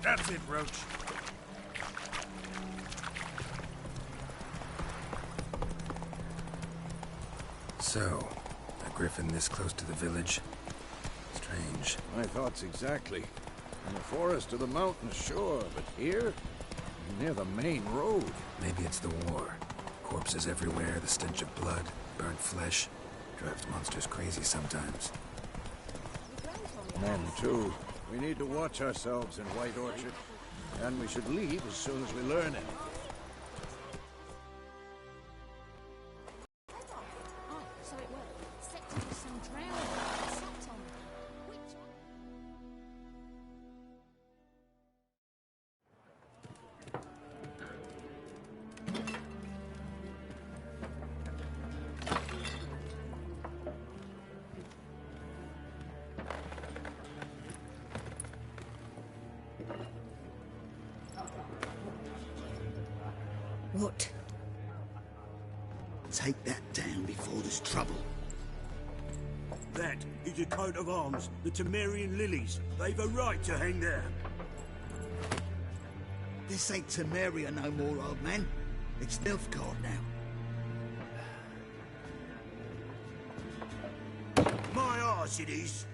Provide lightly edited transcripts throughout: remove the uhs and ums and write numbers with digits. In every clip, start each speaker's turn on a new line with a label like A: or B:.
A: That's it, Roach.
B: So, a griffin this close to the village? Strange.
C: My thoughts exactly. In the forest or the mountains, sure, but here? Near the main road.
B: Maybe it's the war. Corpses everywhere, the stench of blood, burnt flesh. Drives monsters crazy sometimes.
C: Men, too. We need to watch ourselves in White Orchard. And we should leave as soon as we learn it.
D: What? Take that down before there's trouble.
A: That is a coat of arms, the Temerian lilies. They've a right to hang there.
D: This ain't Temeria no more, old man. It's Nilfgaard now.
A: My arse it is.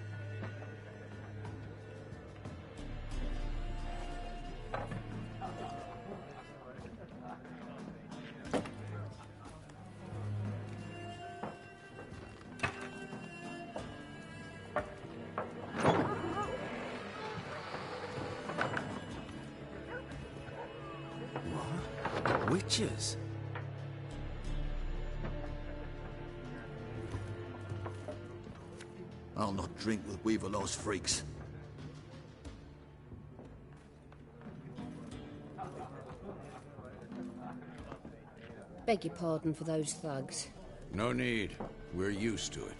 B: Witches?
D: I'll not drink with Weaverlaw's freaks.
E: Beg your pardon for those thugs.
C: No need. We're used to it.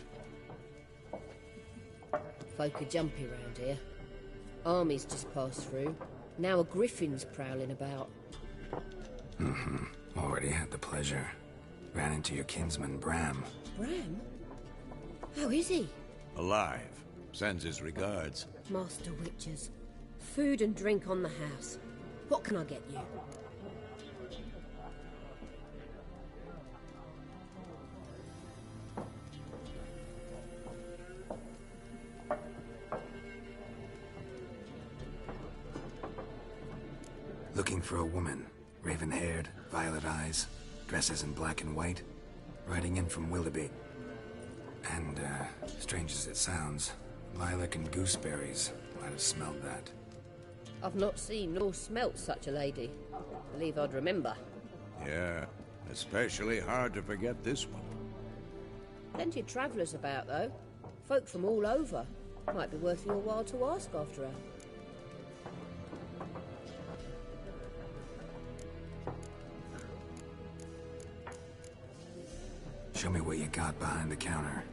E: Folk are jumpy round here. Armies just passed through. Now a griffin's prowling about.
B: Already had the pleasure. Ran into your kinsman, Bram.
E: Bram? How is he?
C: Alive. Sends his regards.
E: Master Witches. Food and drink on the house. What can I get you?
B: Looking for a woman. Raven-haired, violet eyes, dresses in black and white. Riding in from Willoughby. And, strange as it sounds, lilac and gooseberries. Might have smelled that.
E: I've not seen nor smelt such a lady. Believe I'd remember.
C: Yeah, especially hard to forget this one.
E: Plenty of travellers about, though. Folk from all over. Might be worth your while to ask after her.
B: Show me what you got behind the counter.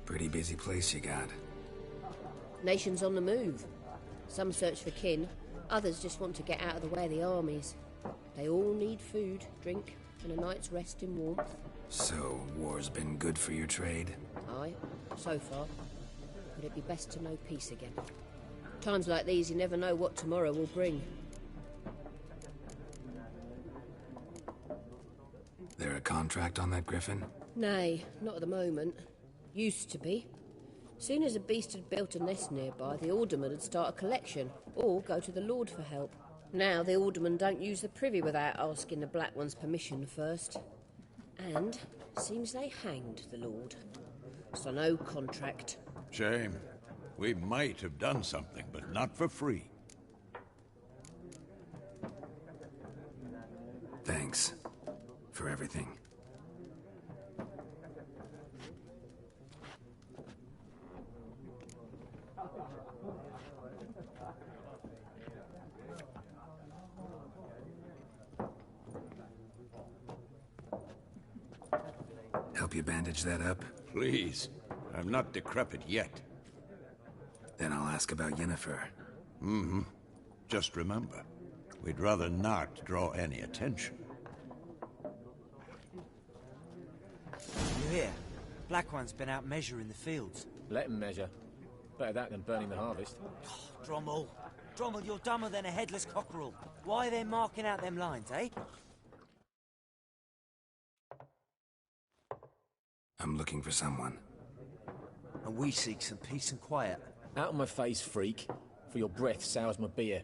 B: Pretty busy place you got.
E: Nations on the move. Some search for kin, others just want to get out of the way of the armies. They all need food, drink, and a night's rest in warmth.
B: So, war's been good for your trade?
E: Aye, so far. But it'd be best to know peace again. Times like these, you never know what tomorrow will bring.
B: There are contract on that griffin?
E: Nay, not at the moment. Used to be. Soon as a beast had built a nest nearby, the alderman would start a collection, or go to the Lord for help. Now the alderman don't use the privy without asking the Black One's permission first. And seems they hanged the Lord. So no contract.
C: Shame. We might have done something, but not for free.
B: Thanks for everything. Help you bandage that up?
C: Please. I'm not decrepit yet.
B: Then I'll ask about Yennefer.
C: Mm-hmm. Just remember, we'd rather not draw any attention.
F: You hear? Black One's been out measuring the fields.
G: Let him measure. Better that than burning the harvest.
F: Drommel. Drommel, you're dumber than a headless cockerel. Why are they marking out them lines, eh?
B: I'm looking for someone.
F: And we seek some peace and quiet.
G: Out of my face, freak. For your breath sours my beer.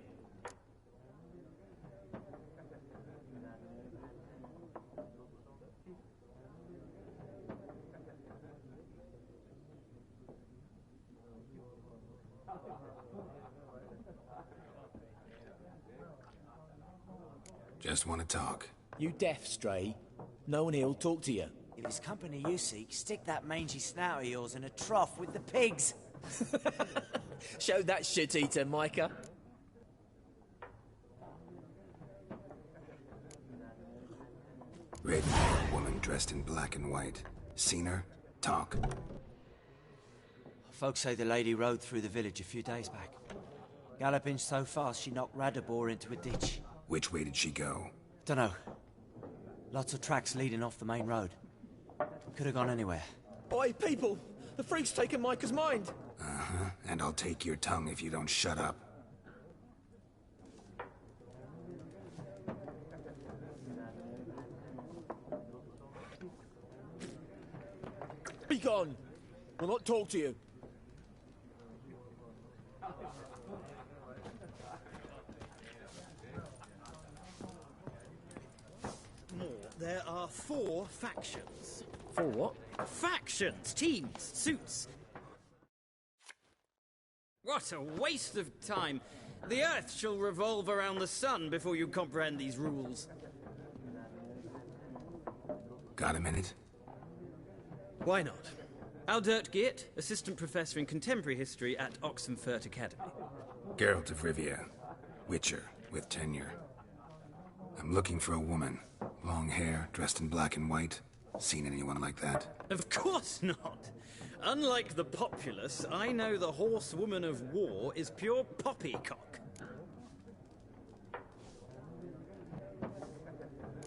B: Just want to talk.
G: You deaf, Stray? No one here'll talk to you.
F: If it's company you seek, stick that mangy snout of yours in a trough with the pigs.
G: Show that shit-eater, Micah.
B: Red-haired woman dressed in black and white. Seen her? Talk.
F: Folks say the lady rode through the village a few days back. Galloping so fast she knocked Radabor into a ditch.
B: Which way did she go?
F: Dunno. Lots of tracks leading off the main road. Could have gone anywhere.
G: Oi, people! The freak's taken Micah's mind!
B: Uh-huh. And I'll take your tongue if you don't shut up.
G: Be gone! We'll not talk to you.
H: There are 4 factions.
G: For what?
H: Factions, teams, suits. What a waste of time. The Earth shall revolve around the sun before you comprehend these rules.
B: Got a minute?
H: Why not? Aldert Geert, Assistant Professor in Contemporary History at Oxenfurt Academy.
B: Geralt of Rivia. Witcher, with tenure. I'm looking for a woman. Long hair, dressed in black and white. Seen anyone like that?
H: Of course not. Unlike the populace, I know the horsewoman of war is pure poppycock.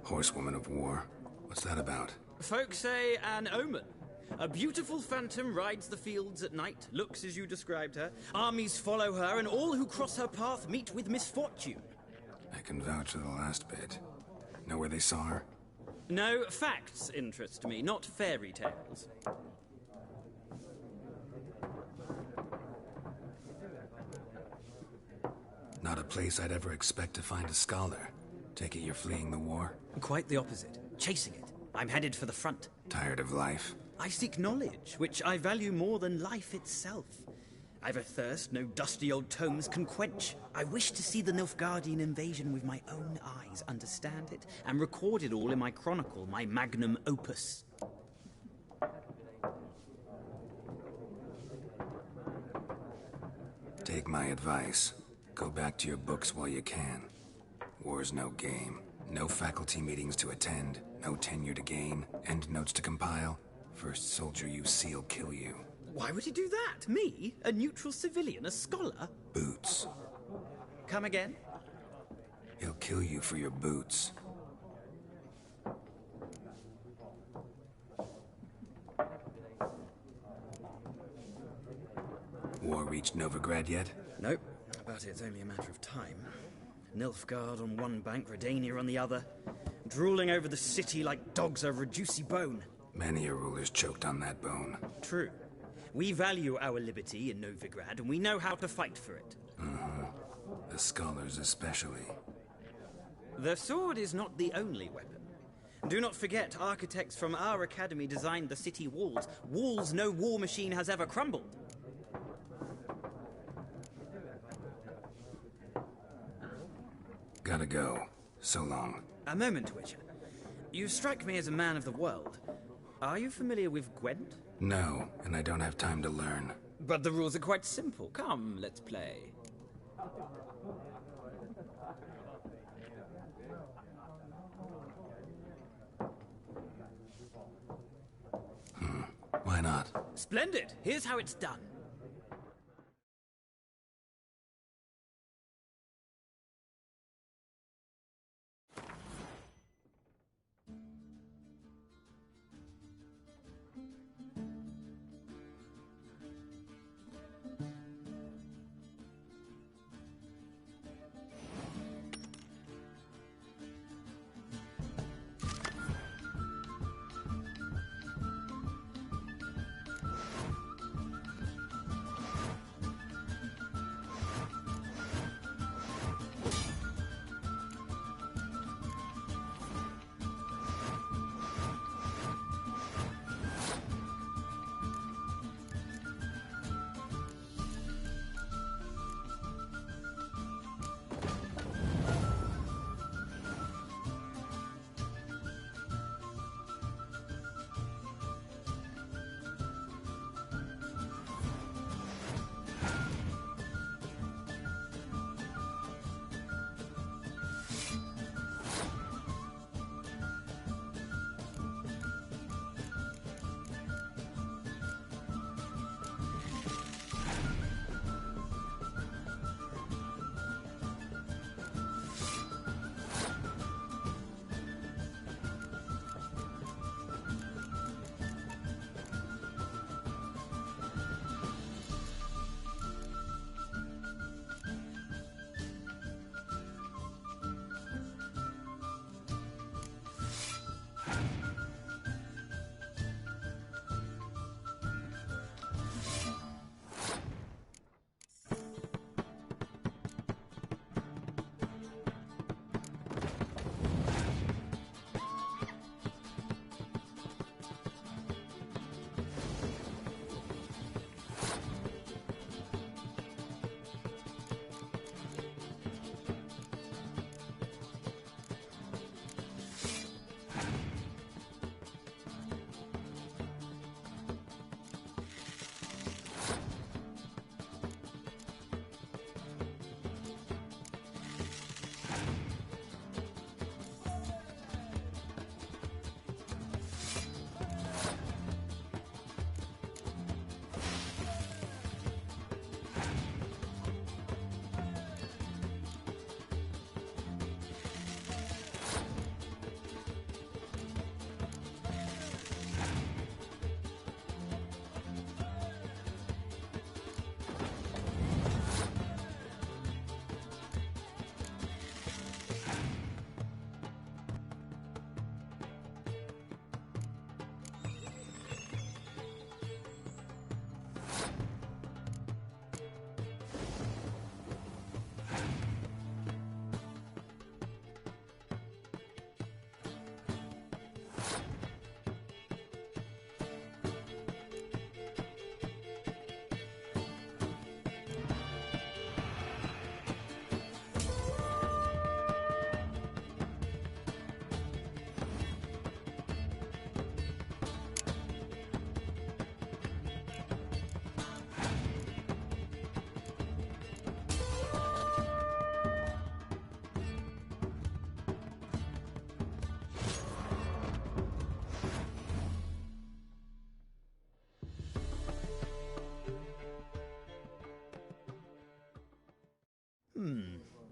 B: Horsewoman of war? What's that about?
H: Folks say an omen. A beautiful phantom rides the fields at night, looks as you described her. Armies follow her, and all who cross her path meet with misfortune.
B: I can vouch for the last bit. Know where they saw her?
H: No, facts interest me, not fairy tales.
B: Not a place I'd ever expect to find a scholar. Take it you're fleeing the war?
H: Quite the opposite. Chasing it. I'm headed for the front.
B: Tired of life?
H: I seek knowledge, which I value more than life itself. I've a thirst no dusty old tomes can quench. I wish to see the Nilfgaardian invasion with my own eyes, understand it, and record it all in my chronicle, my magnum opus.
B: Take my advice. Go back to your books while you can. War's no game. No faculty meetings to attend, no tenure to gain, end notes to compile. First soldier you see'll kill you.
H: Why would he do that? Me? A neutral civilian? A scholar?
B: Boots.
H: Come again?
B: He'll kill you for your boots. War reached Novigrad yet?
H: Nope. But it's only a matter of time. Nilfgaard on one bank, Redania on the other. drooling over the city like dogs over a juicy bone.
B: Many a ruler's choked on that bone.
H: True. We value our liberty in Novigrad, and we know how to fight for it.
B: The scholars especially.
H: The sword is not the only weapon. Do not forget, architects from our academy designed the city walls. Walls no war machine has ever crumbled.
B: Gotta go. So long.
H: A moment, Witcher. You strike me as a man of the world. Are you familiar with Gwent?
B: No, and I don't have time to learn.
H: But the rules are quite simple. Come, let's play.
B: Why not?
H: Splendid! Here's how it's done.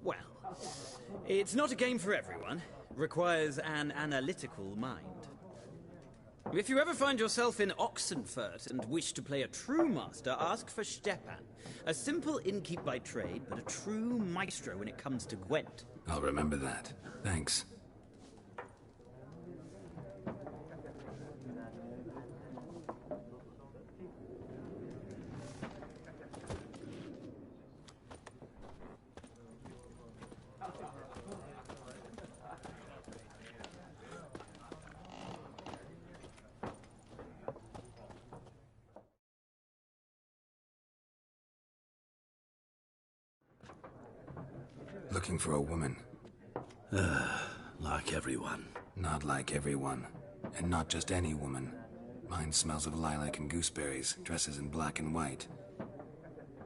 H: Well, it's not a game for everyone. Requires an analytical mind. If you ever find yourself in Oxenfurt and wish to play a true master, ask for Stepan. A simple innkeep by trade, but a true maestro when it comes to Gwent.
B: I'll remember that. Thanks. Looking for a woman.
A: Like everyone.
B: Not like everyone. And not just any woman. Mine smells of lilac and gooseberries, dresses in black and white.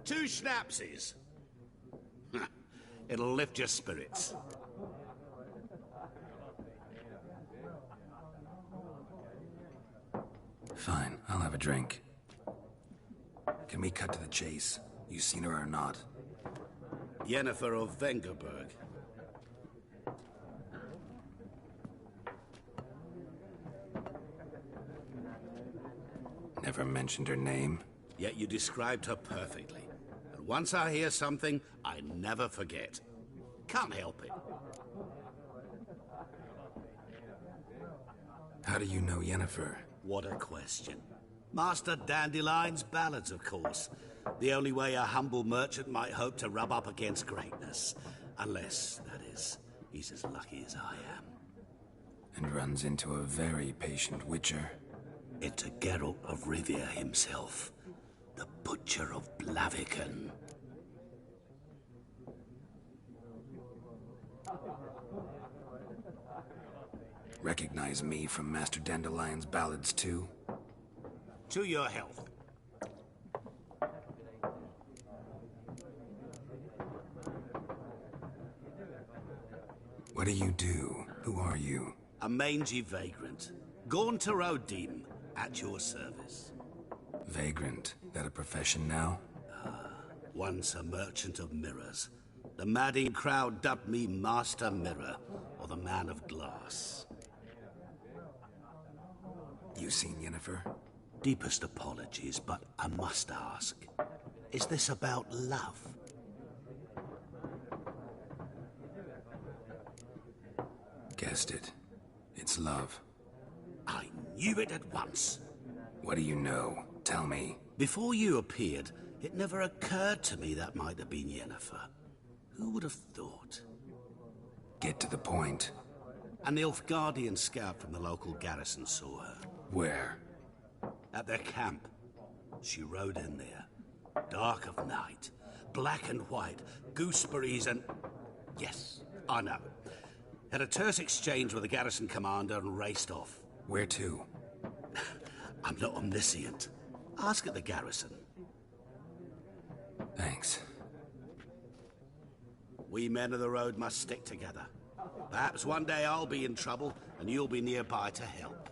A: 2 schnapsies. It'll lift your spirits.
B: Fine, I'll have a drink. Can we cut to the chase? You seen her or not?
A: Yennefer of Vengerberg.
B: Never mentioned her name.
A: Yet you described her perfectly. And once I hear something, I never forget. Can't help it.
B: How do you know Yennefer?
A: What a question. Master Dandelion's ballads, of course. The only way a humble merchant might hope to rub up against greatness. Unless, that is, he's as lucky as I am.
B: And runs into a very patient witcher.
A: Into Geralt of Rivia himself. The Butcher of Blaviken.
B: Recognize me from Master Dandelion's ballads, too?
A: To your health.
B: What do you do? Who are you?
A: A mangy vagrant. Gaunter Odim, at your service.
B: Vagrant. That a profession now?
A: Once a merchant of mirrors. The madding crowd dubbed me Master Mirror, or the Man of Glass.
B: You seen Yennefer?
A: Deepest apologies, but I must ask. Is this about love?
B: Guessed it. It's love.
A: I knew it at once.
B: What do you know? Tell me.
A: Before you appeared, it never occurred to me that might have been Yennefer. Who would have thought?
B: Get to the point.
A: A Nilfgaardian scout from the local garrison saw her.
B: Where?
A: At their camp. She rode in there. Dark of night. Black and white. Gooseberries and... Yes, I know. Had a terse exchange with the garrison commander and raced off.
B: Where to?
A: I'm not omniscient. Ask at the garrison.
B: Thanks.
A: We men of the road must stick together. Perhaps one day I'll be in trouble and you'll be nearby to help.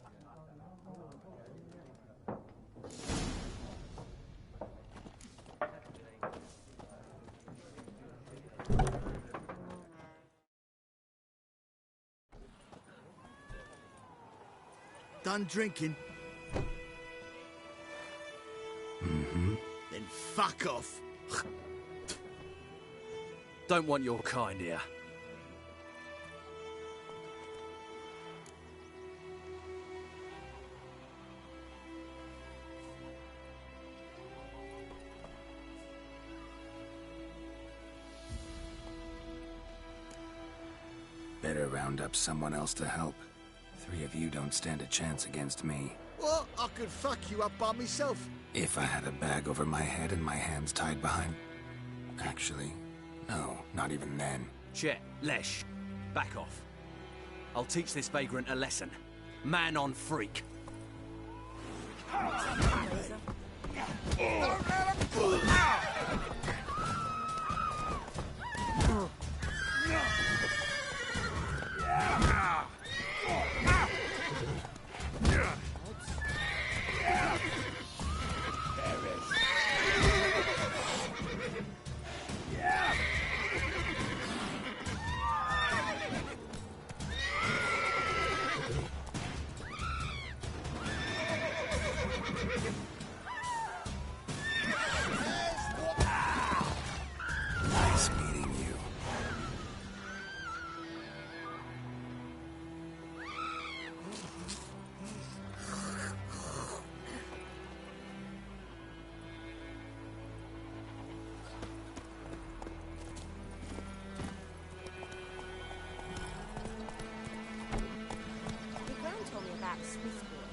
D: Done drinking?
B: Mm-hmm.
D: Then fuck off.
G: Don't want your kind here.
B: Better round up someone else to help. 3 of you don't stand a chance against me.
D: What? I could fuck you up by myself.
B: If I had a bag over my head and my hands tied behind... Actually, no, not even then.
G: Chet, Lesh, back off. I'll teach this vagrant a lesson. Man on freak.
B: Nice meeting you.
I: The Gran told me about the Swiss boy.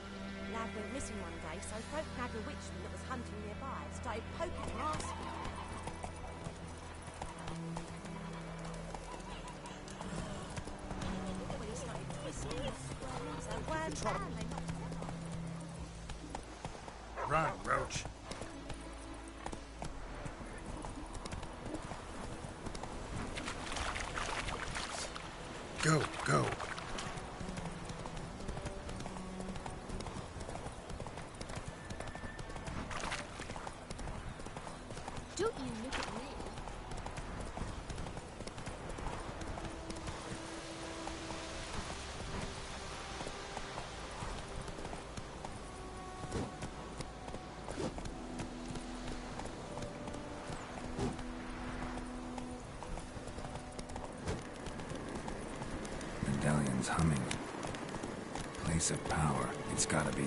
I: Lad went missing one day, so folk grabbed a witchman that was hunting nearby and started poking and asking. trouble.
C: Run, Roach. Go, go.
I: Don't you look at me.
B: Medallion's humming. Place of power. It's gotta be.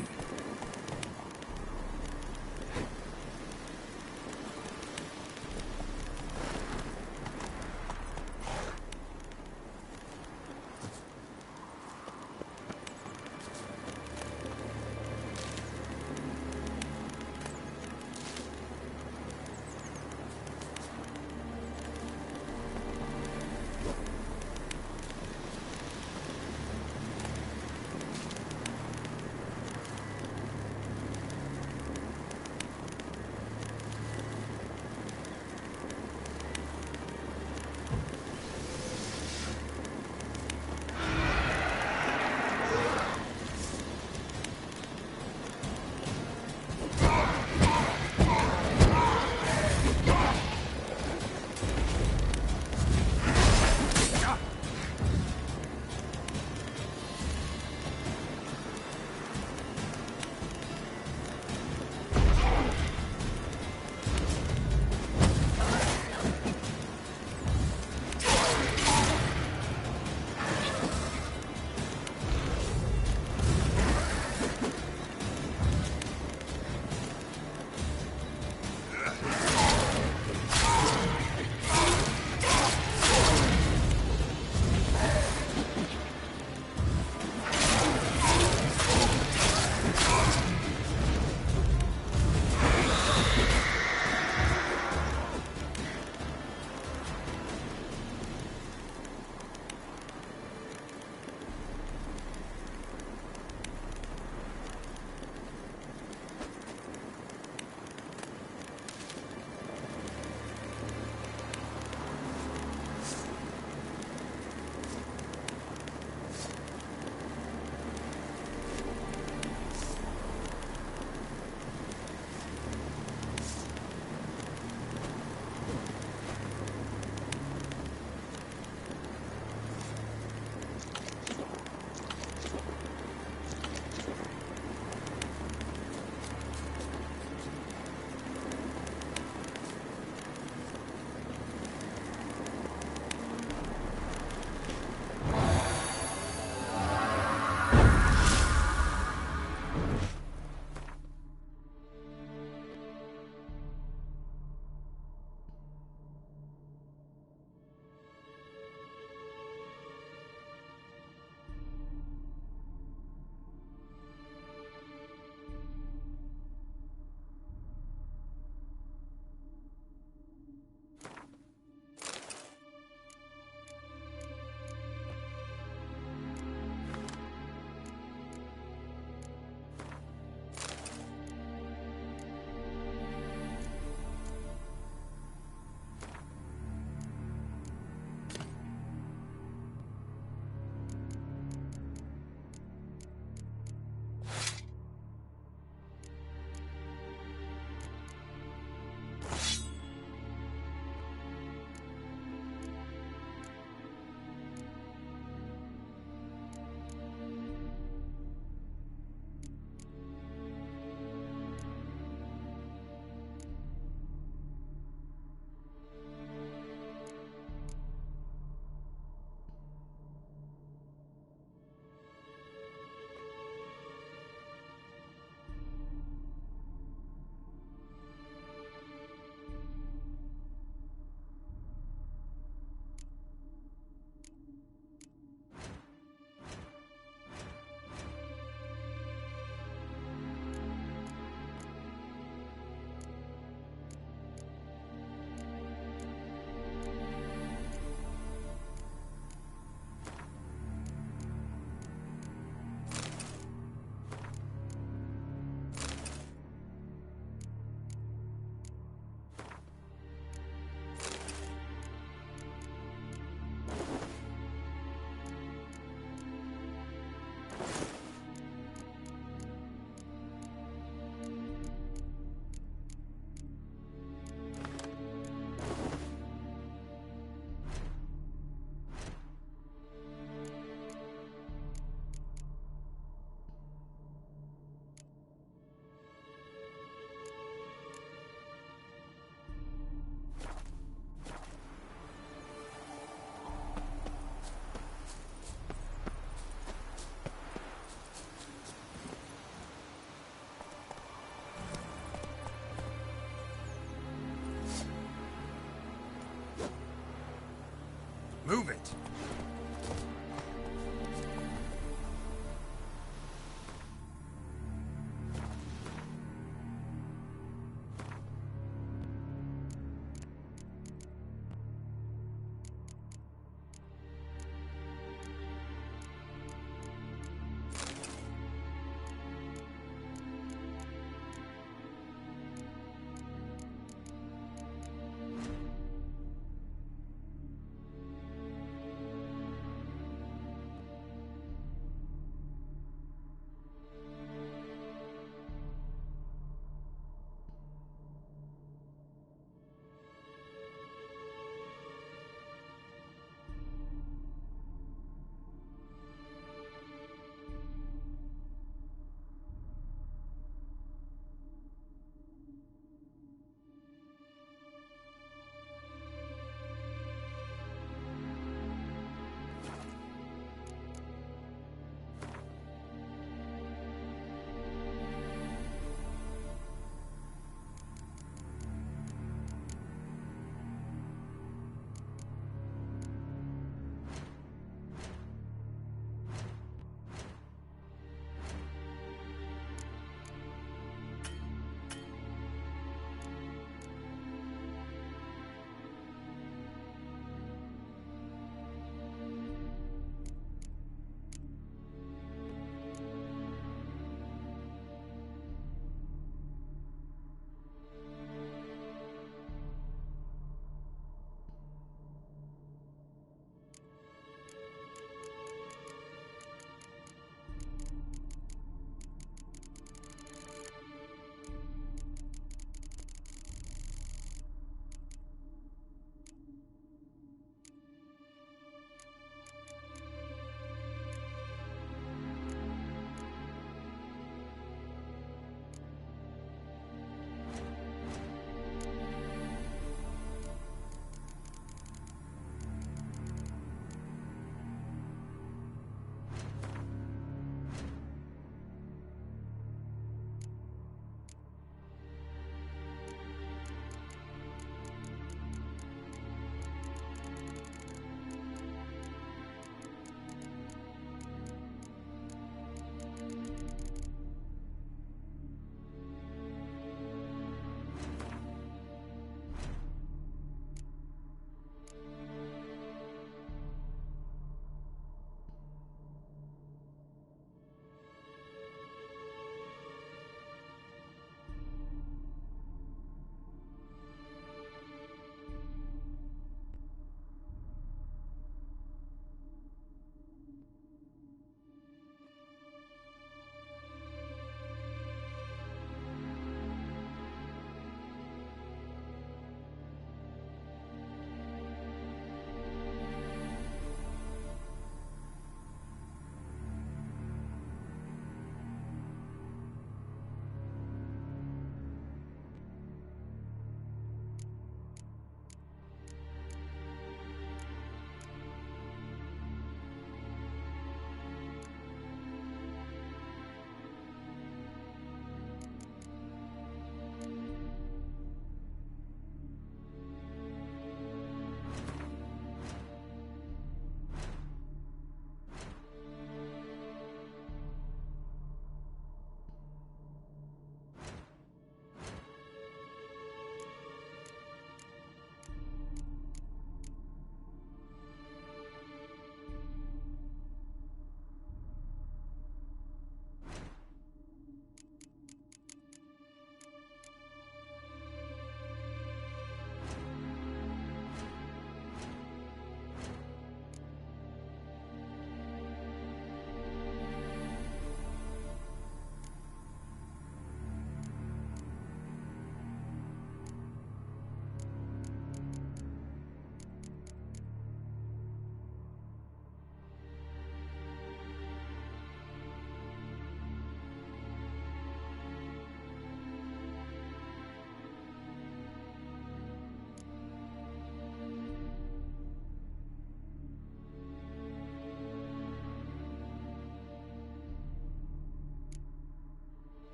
B: Move it!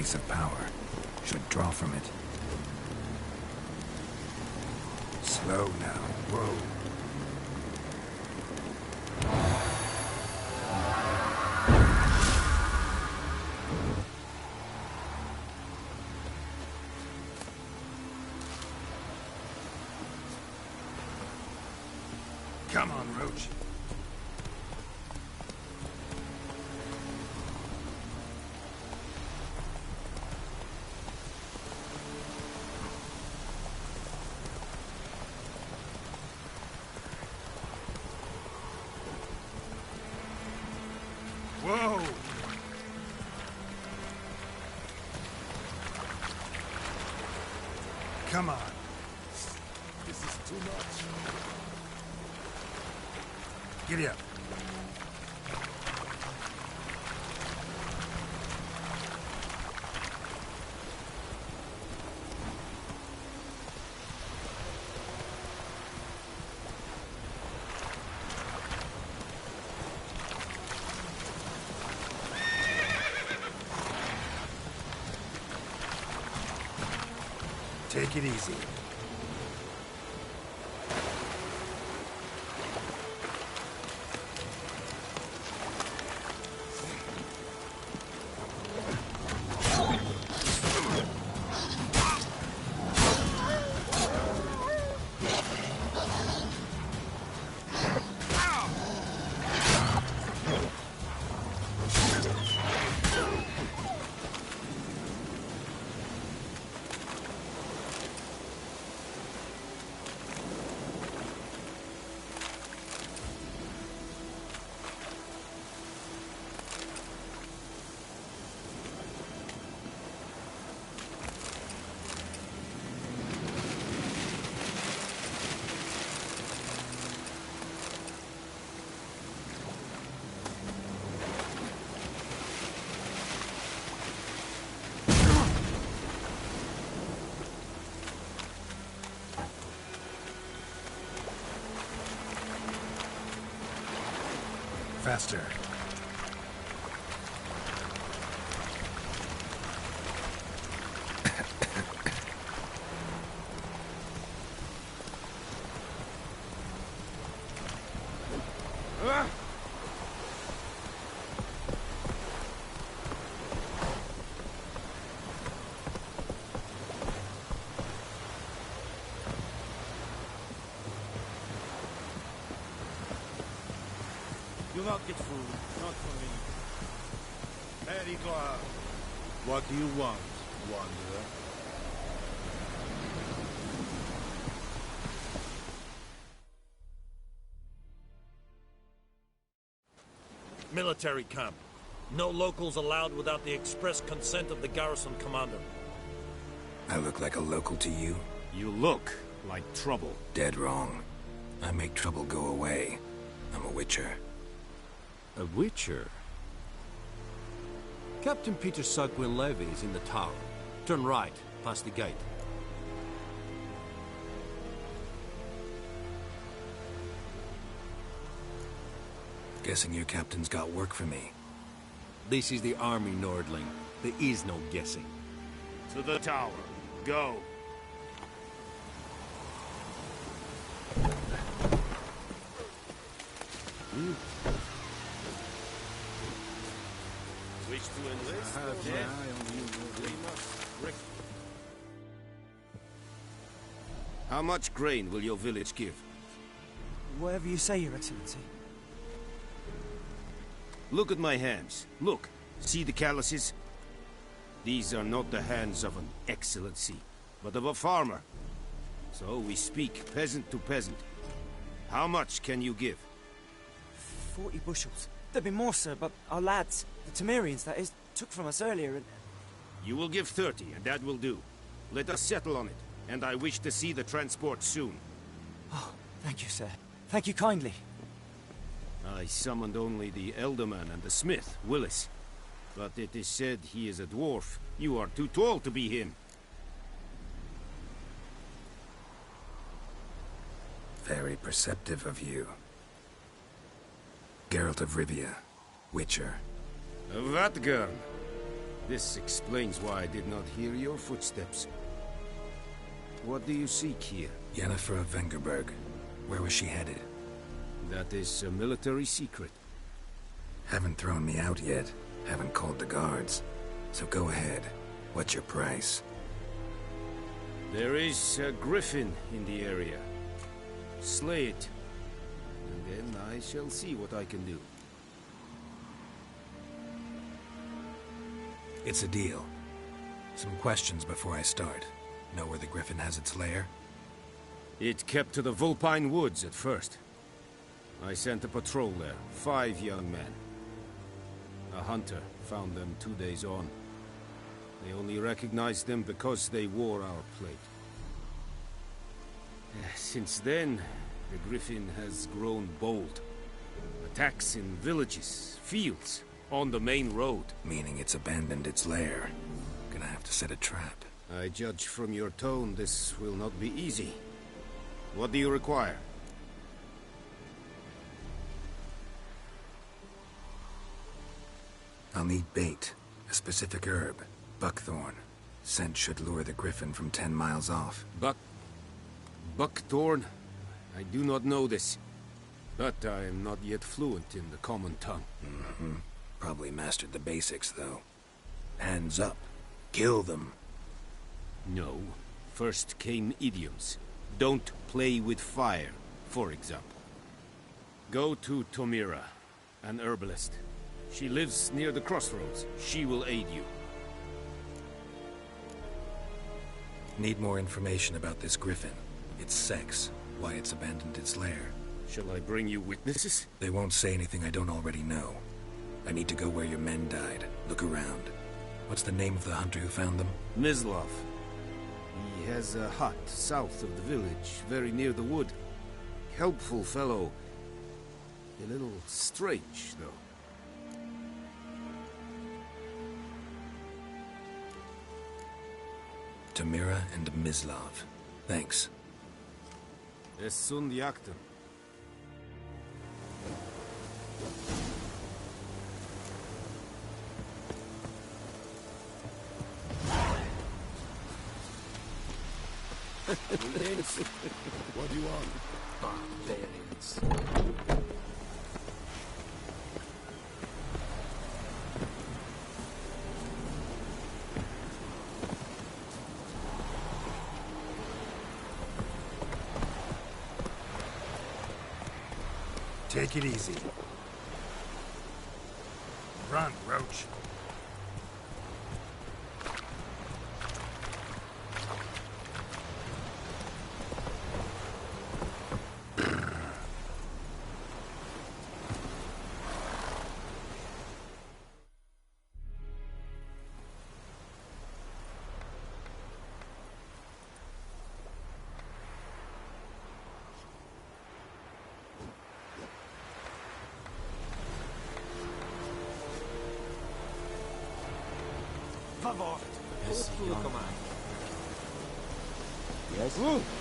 B: place of power should draw from it. Slow now. Whoa. Come on, Roach. Whoa! Come on.
C: This is too much.
B: Giddy up. Take it easy. Faster.
J: You'll not get food, not from me. Very glad. What do you want, wanderer? Military camp. No locals allowed without the express consent of the garrison commander.
B: I look like a local to you?
J: You look like trouble.
B: Dead wrong. I make trouble go away. I'm a witcher.
G: A witcher? Captain Peter Sugwin Levy is in the tower. Turn right, past the gate.
B: Guessing your captain's got work for me.
G: This is the army, Nordling. There is no guessing.
J: To the tower. Go. Wish to enlist?
K: How much grain will your village give?
F: Whatever you say, Your Excellency.
K: Look at my hands. Look. See the calluses? These are not the hands of an excellency, but of a farmer. So we speak peasant to peasant. How much can you give?
F: 40 bushels. There'd be more, sir, but our lads, the Temerians, that is, took from us earlier and...
K: You will give 30, and that will do. Let us settle on it, and I wish to see the transport soon.
F: Oh, thank you, sir. Thank you kindly.
K: I summoned only the Elderman and the smith, Willis. But it is said he is a dwarf. You are too tall to be him.
B: Very perceptive of you. Geralt of Rivia, Witcher.
K: Vatgern. This explains why I did not hear your footsteps. What do you seek here?
B: Yennefer of Vengerberg. Where was she headed?
K: That is a military secret.
B: Haven't thrown me out yet. Haven't called the guards. So go ahead. What's your price?
K: There is a griffin in the area. Slay it. And then I shall see what I can do.
B: It's a deal. Some questions before I start. Know where the griffin has its lair?
K: It kept to the Vulpine Woods at first. I sent a patrol there, 5 young men. A hunter found them 2 days on. They only recognized them because they wore our plate. Since then, the griffin has grown bold. Attacks in villages, fields, on the main road.
B: Meaning it's abandoned its lair. Gonna have to set a trap.
K: I judge from your tone this will not be easy. What do you require?
B: I'll need bait. A specific herb. Buckthorn. Scent should lure the griffin from 10 miles off.
K: Buckthorn? I do not know this. But I am not yet fluent in the common tongue.
B: Probably mastered the basics, though. Hands up. Kill them.
K: No. First came idioms. Don't play with fire, for example. Go to Tomira, an herbalist. She lives near the crossroads. She will aid you.
B: Need more information about this griffin. Its sex, why it's abandoned its lair.
K: Shall I bring you witnesses?
B: They won't say anything I don't already know. I need to go where your men died. Look around. What's the name of the hunter who found them?
K: Mislav. He has a hut south of the village, very near the wood. Helpful fellow. A little strange, though.
B: Tamira and Mislav. Thanks.
K: Es sunt jagten.
J: What do you want?
G: Barbarians.
B: Take it easy. Run, Roach.
F: Favor.
G: Yes,
F: Yes?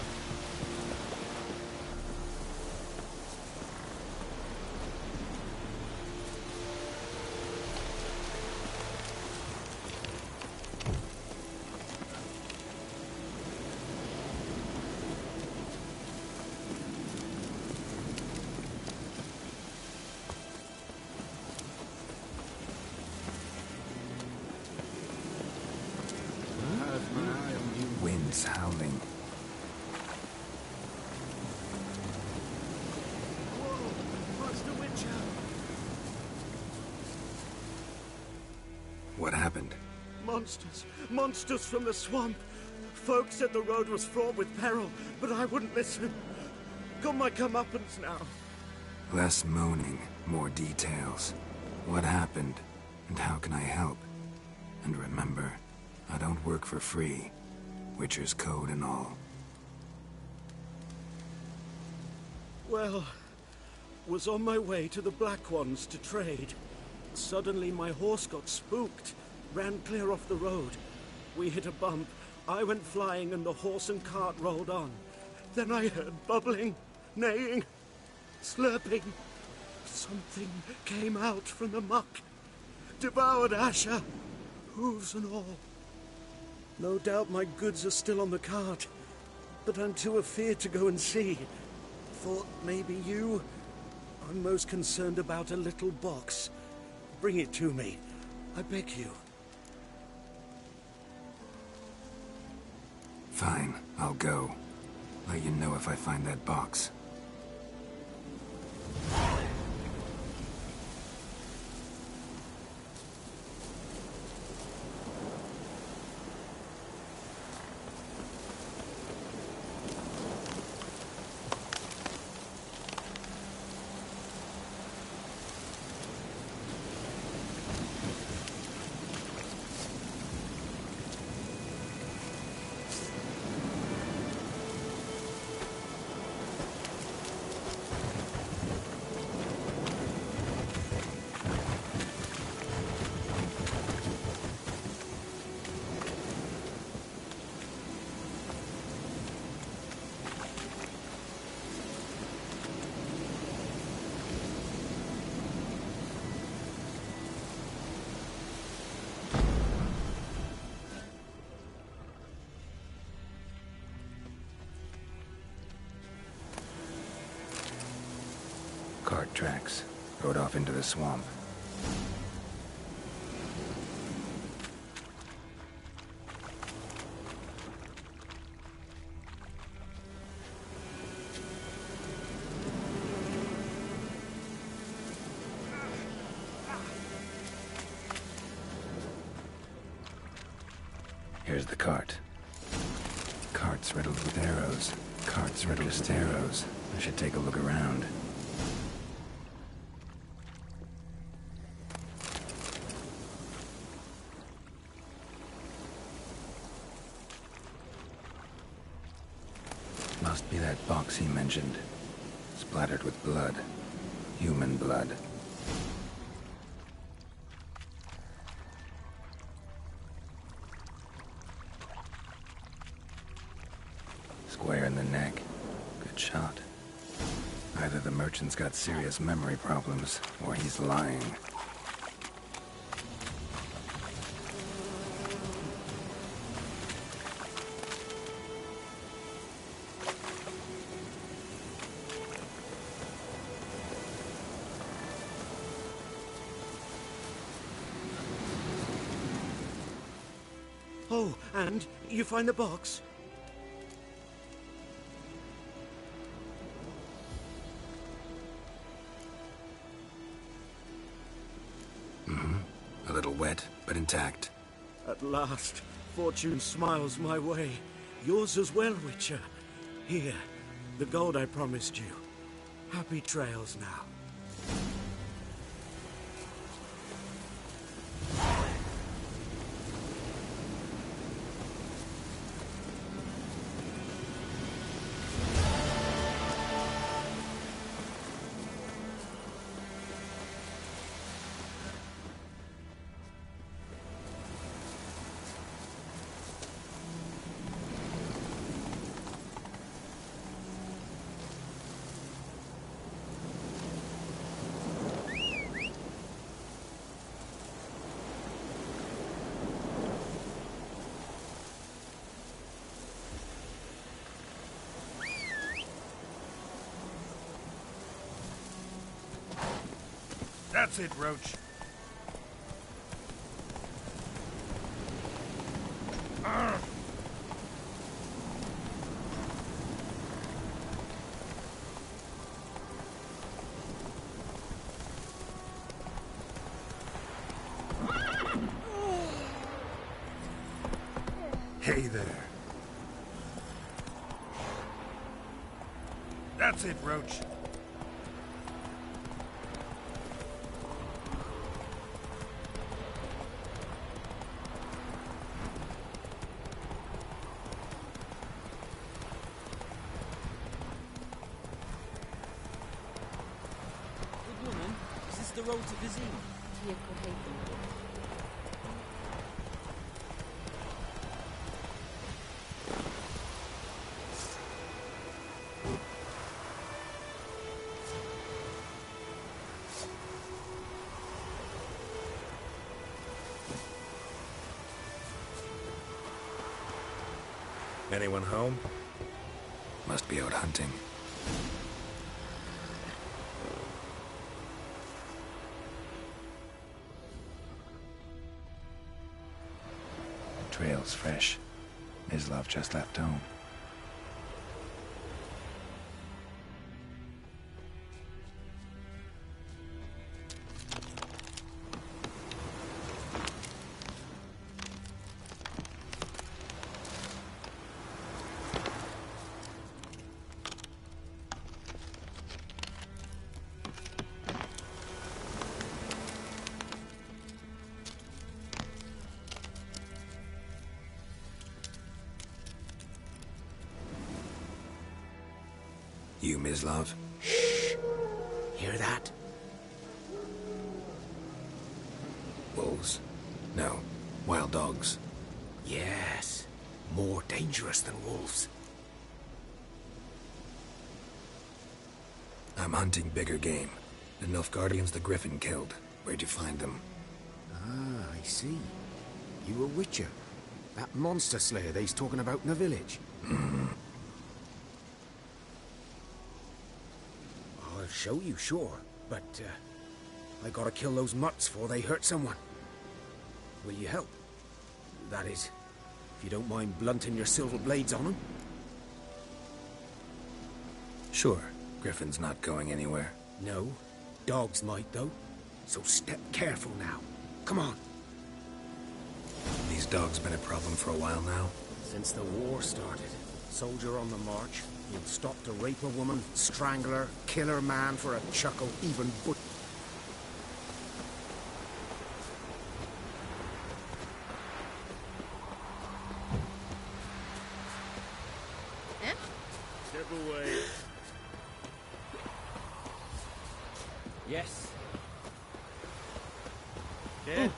B: Wind's howling. What happened?
L: Monsters. Monsters from the swamp. Folks said the road was fraught with peril, but I wouldn't listen. Got my comeuppance now.
B: Less moaning, more details. What happened, and how can I help? And remember, I don't work for free. Witcher's code and all.
L: Well, was on my way to the Black Ones to trade. Suddenly my horse got spooked, ran clear off the road. We hit a bump, I went flying and the horse and cart rolled on. Then I heard bubbling, neighing, slurping. Something came out from the muck, devoured Asher, hooves and all. No doubt my goods are still on the cart, but I'm too afeard to go and see. Thought maybe you... I'm most concerned about a little box. Bring it to me, I beg you.
B: Fine, I'll go. Let you know if I find that box. Cart tracks. Rode off into the swamp. Here's the cart. Cart's riddled with arrows. Cart's riddled with arrows. I should take a look around. Must be that box he mentioned. Splattered with blood. Human blood. Square in the neck. Good shot. Either the merchant's got serious memory problems, or he's lying.
L: Oh, and you find the box?
B: A little wet, but intact.
L: At last, fortune smiles my way. Yours as well, Witcher. Here, the gold I promised you. Happy trails now.
J: That's it, Roach.
C: Hey there.
J: That's it, Roach.
H: The road to Vizine.
B: Anyone home? Must be out hunting. Trail's fresh. Mislav just left home. You, Mislav?
G: Shh! Hear that?
B: Wolves? No. Wild dogs.
G: Yes. More dangerous than wolves.
B: I'm hunting bigger game. The Nilfgaardians the Griffin killed. Where'd you find them?
K: Ah, I see. You a witcher. That monster slayer they's talking about in the village. I'll show you, sure. But, I gotta kill those mutts before they hurt someone. Will you help? That is, if you don't mind blunting your silver blades on them.
B: Sure. Griffin's not going anywhere.
K: No. Dogs might, though. So step careful now. Come on.
B: These dogs been a problem for a while now?
K: Since the war started. Soldier on the march. He'll stop to rape a woman, strangle her, kill her man for a chuckle, even but.
J: Step away.
G: Yes.
J: Dead?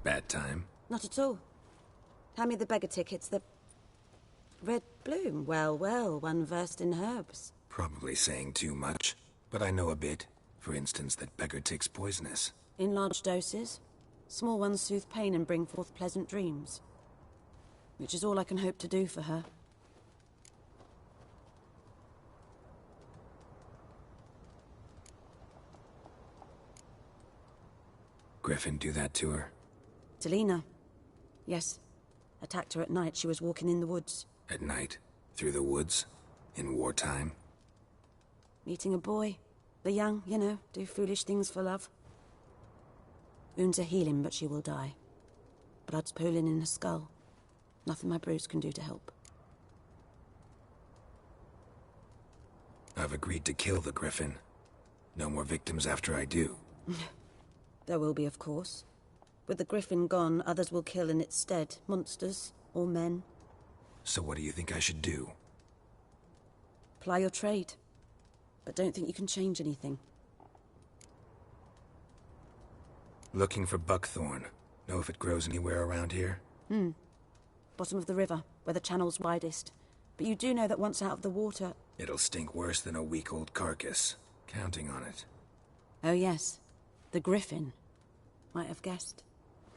B: Bad time?
M: Not at all. Hand me the beggar tickets, the... Red bloom. Well, well, one versed in herbs.
B: Probably saying too much, but I know a bit. For instance, that beggar tick's poisonous.
M: In large doses. Small ones soothe pain and bring forth pleasant dreams. Which is all I can hope to do for her.
B: Griffin do that to her?
M: Delina. Yes. Attacked her at night. She was walking in the woods.
B: At night? Through the woods? In wartime?
M: Meeting a boy. The young, you know, do foolish things for love. Wounds are healing, but she will die. Blood's pooling in her skull. Nothing my bruise can do to help.
B: I've agreed to kill the Griffin. No more victims after I do.
M: There will be, of course. With the Griffin gone, others will kill in its stead. Monsters, or men.
B: So what do you think I should do?
M: Ply your trade. But don't think you can change anything.
B: Looking for buckthorn. Know if it grows anywhere around here?
M: Bottom of the river, where the channel's widest. But you do know that once out of the water...
B: It'll stink worse than a week-old carcass. Counting on it.
M: Oh yes, the Griffin. Might have guessed.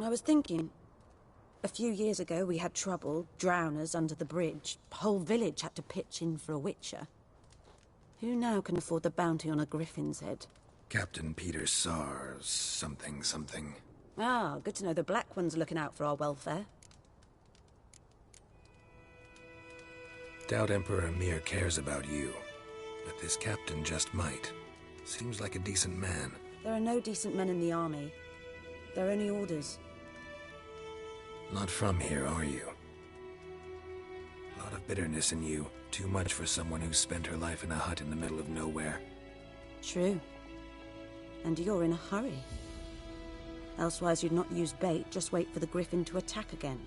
M: I was thinking... A few years ago we had trouble, drowners under the bridge. Whole village had to pitch in for a witcher. Who now can afford the bounty on a Griffin's head?
B: Captain Peter Sars... something.
M: Ah, good to know the Black One's looking out for our welfare.
B: Doubt Emperor Emir cares about you. But this captain just might. Seems like a decent man.
M: There are no decent men in the army. They're only orders.
B: Not from here, are you? A lot of bitterness in you. Too much for someone who spent her life in a hut in the middle of nowhere.
M: True. And you're in a hurry. Elsewise you'd not use bait, just wait for the griffin to attack again.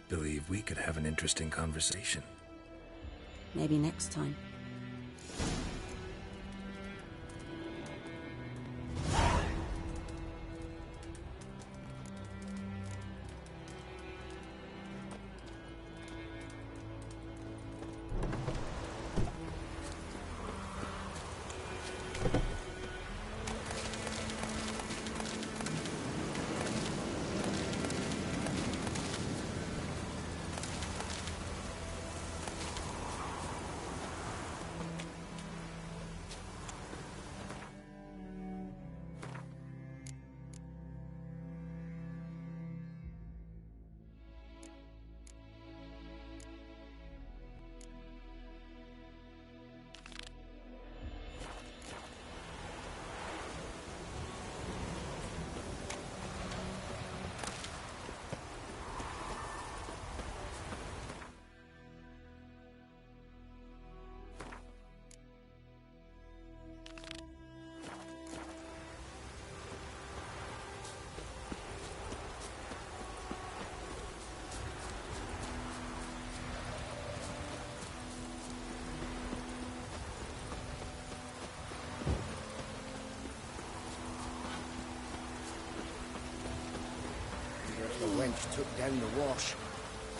B: Believe we could have an interesting conversation.
M: Maybe next time.
N: The wench took down the wash.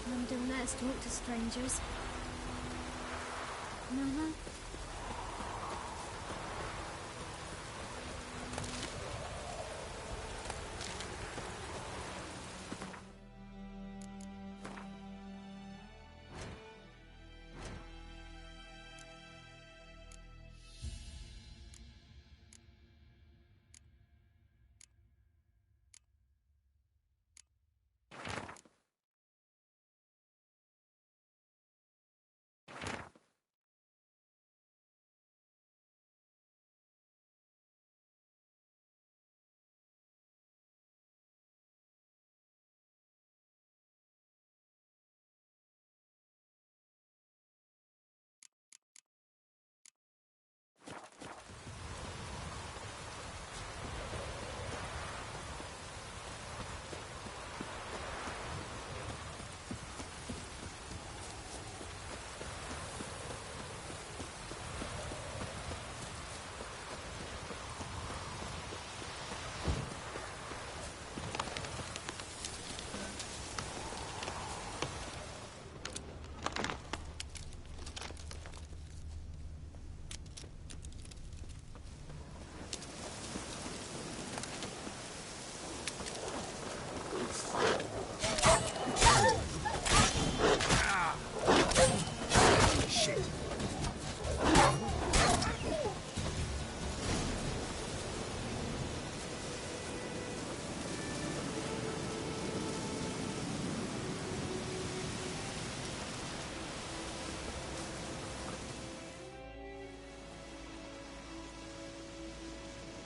O: Mum don't let us talk to strangers. Mama?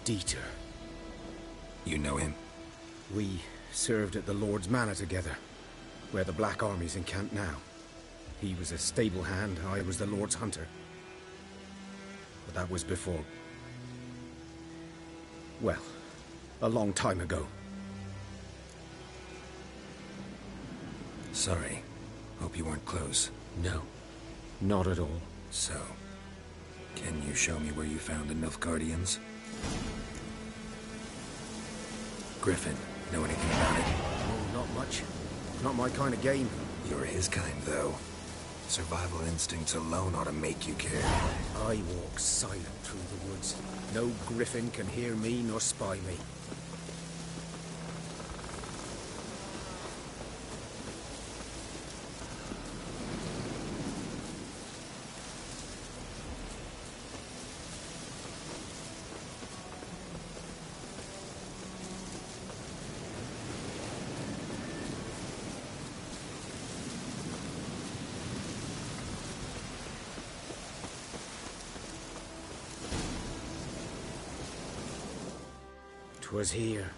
K: Dieter.
B: You know him?
K: We served at the Lord's Manor together, where the Black Army's encamped now. He was a stable hand, I was the Lord's hunter. But that was before... well, a long time ago.
B: Sorry. Hope you weren't close.
K: No, not at all.
B: So, can you show me where you found the Nilfgaardians? Griffin, know anything about it?
K: Oh, not much. Not my kind of game.
B: You're his kind, though. Survival instincts alone ought to make you care.
K: I walk silent through the woods. No griffin can hear me nor spy me. Was here.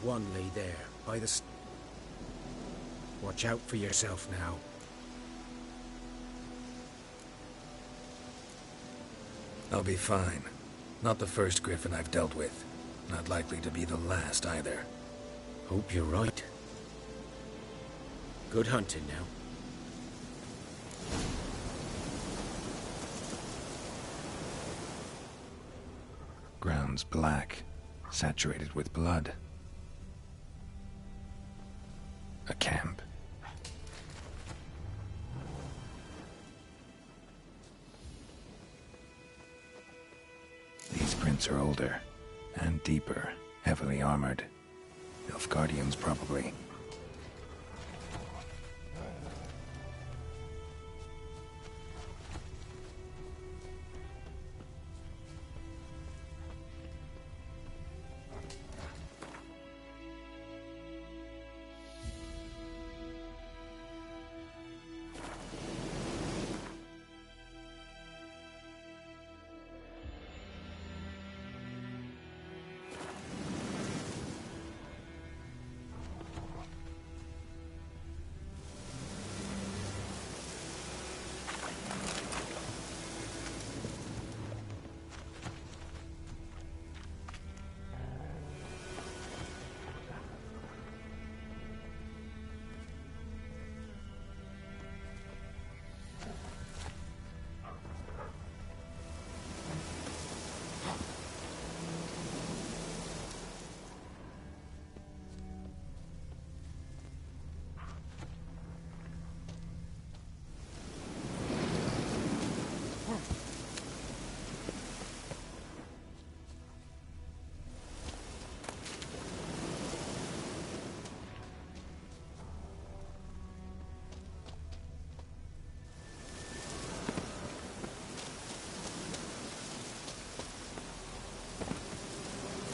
K: One lay there, by the... Watch out for yourself now.
B: I'll be fine. Not the first griffin I've dealt with. Not likely to be the last either.
K: Hope you're right. Good hunting now.
B: Ground's black, saturated with blood. A camp. These prints are older and deeper, heavily armored. Nilfgaardians, probably.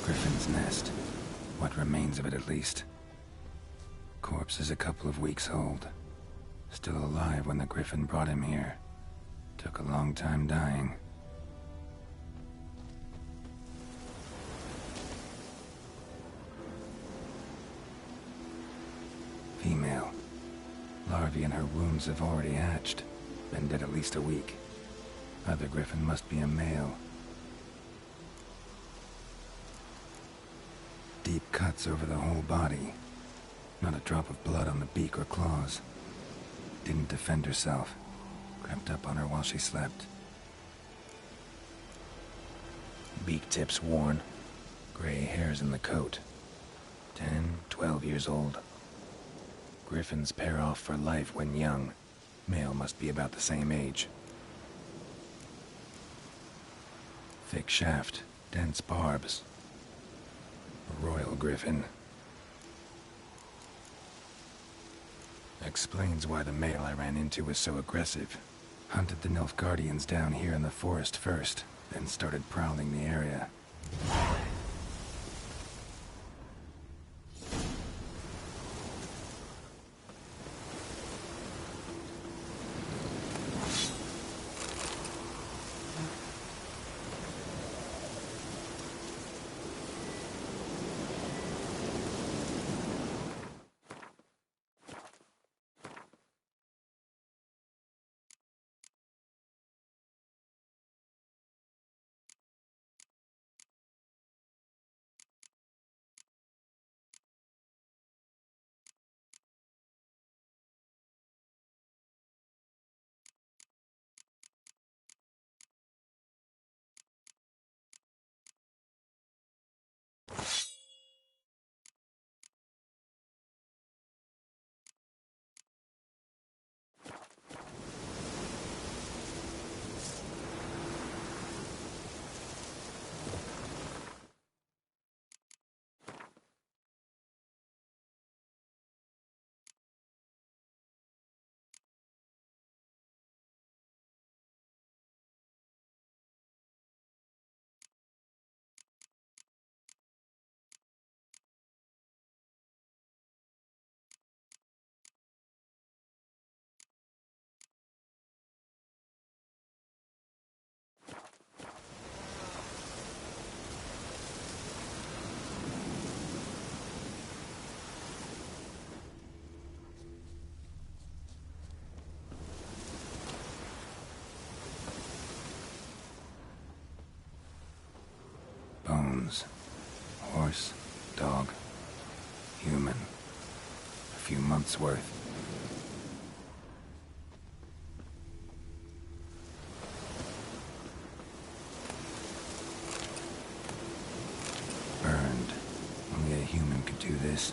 B: Griffin's nest. What remains of it, at least. Corpse is a couple of weeks old. Still alive when the Griffin brought him here. Took a long time dying. Female. Larvae in her wombs have already hatched. Been dead at least a week. Other Griffin must be a male. Deep cuts over the whole body. Not a drop of blood on the beak or claws. Didn't defend herself. Crept up on her while she slept. Beak tips worn. Gray hairs in the coat. 10, 12 years old. Griffins pair off for life when young. Male must be about the same age. Thick shaft, dense barbs. A royal griffin. Explains why the male I ran into was so aggressive. Hunted the Nilfgaardians down here in the forest first, then started prowling the area. Bones. horse, dog, human. A few months' worth. Burned. Only a human could do this.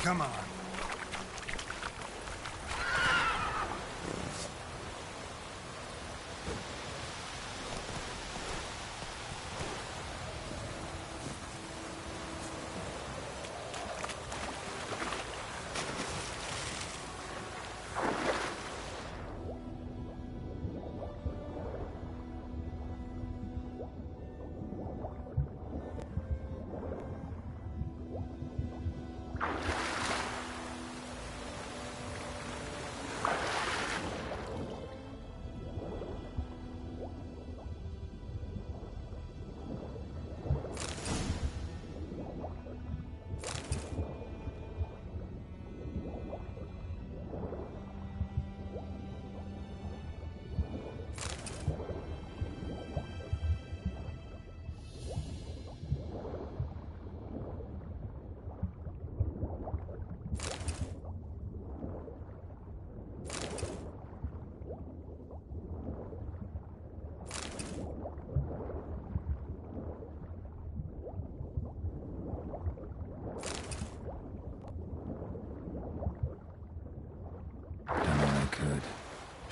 B: Come on.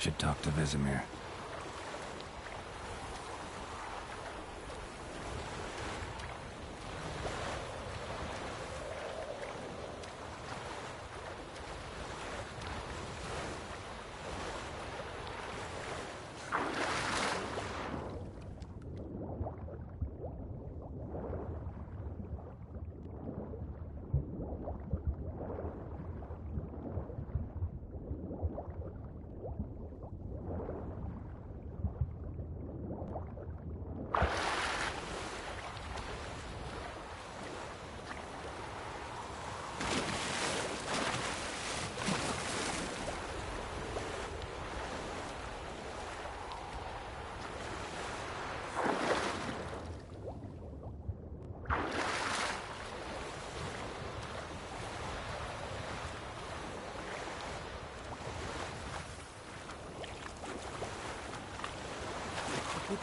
B: Should talk to Vesemir.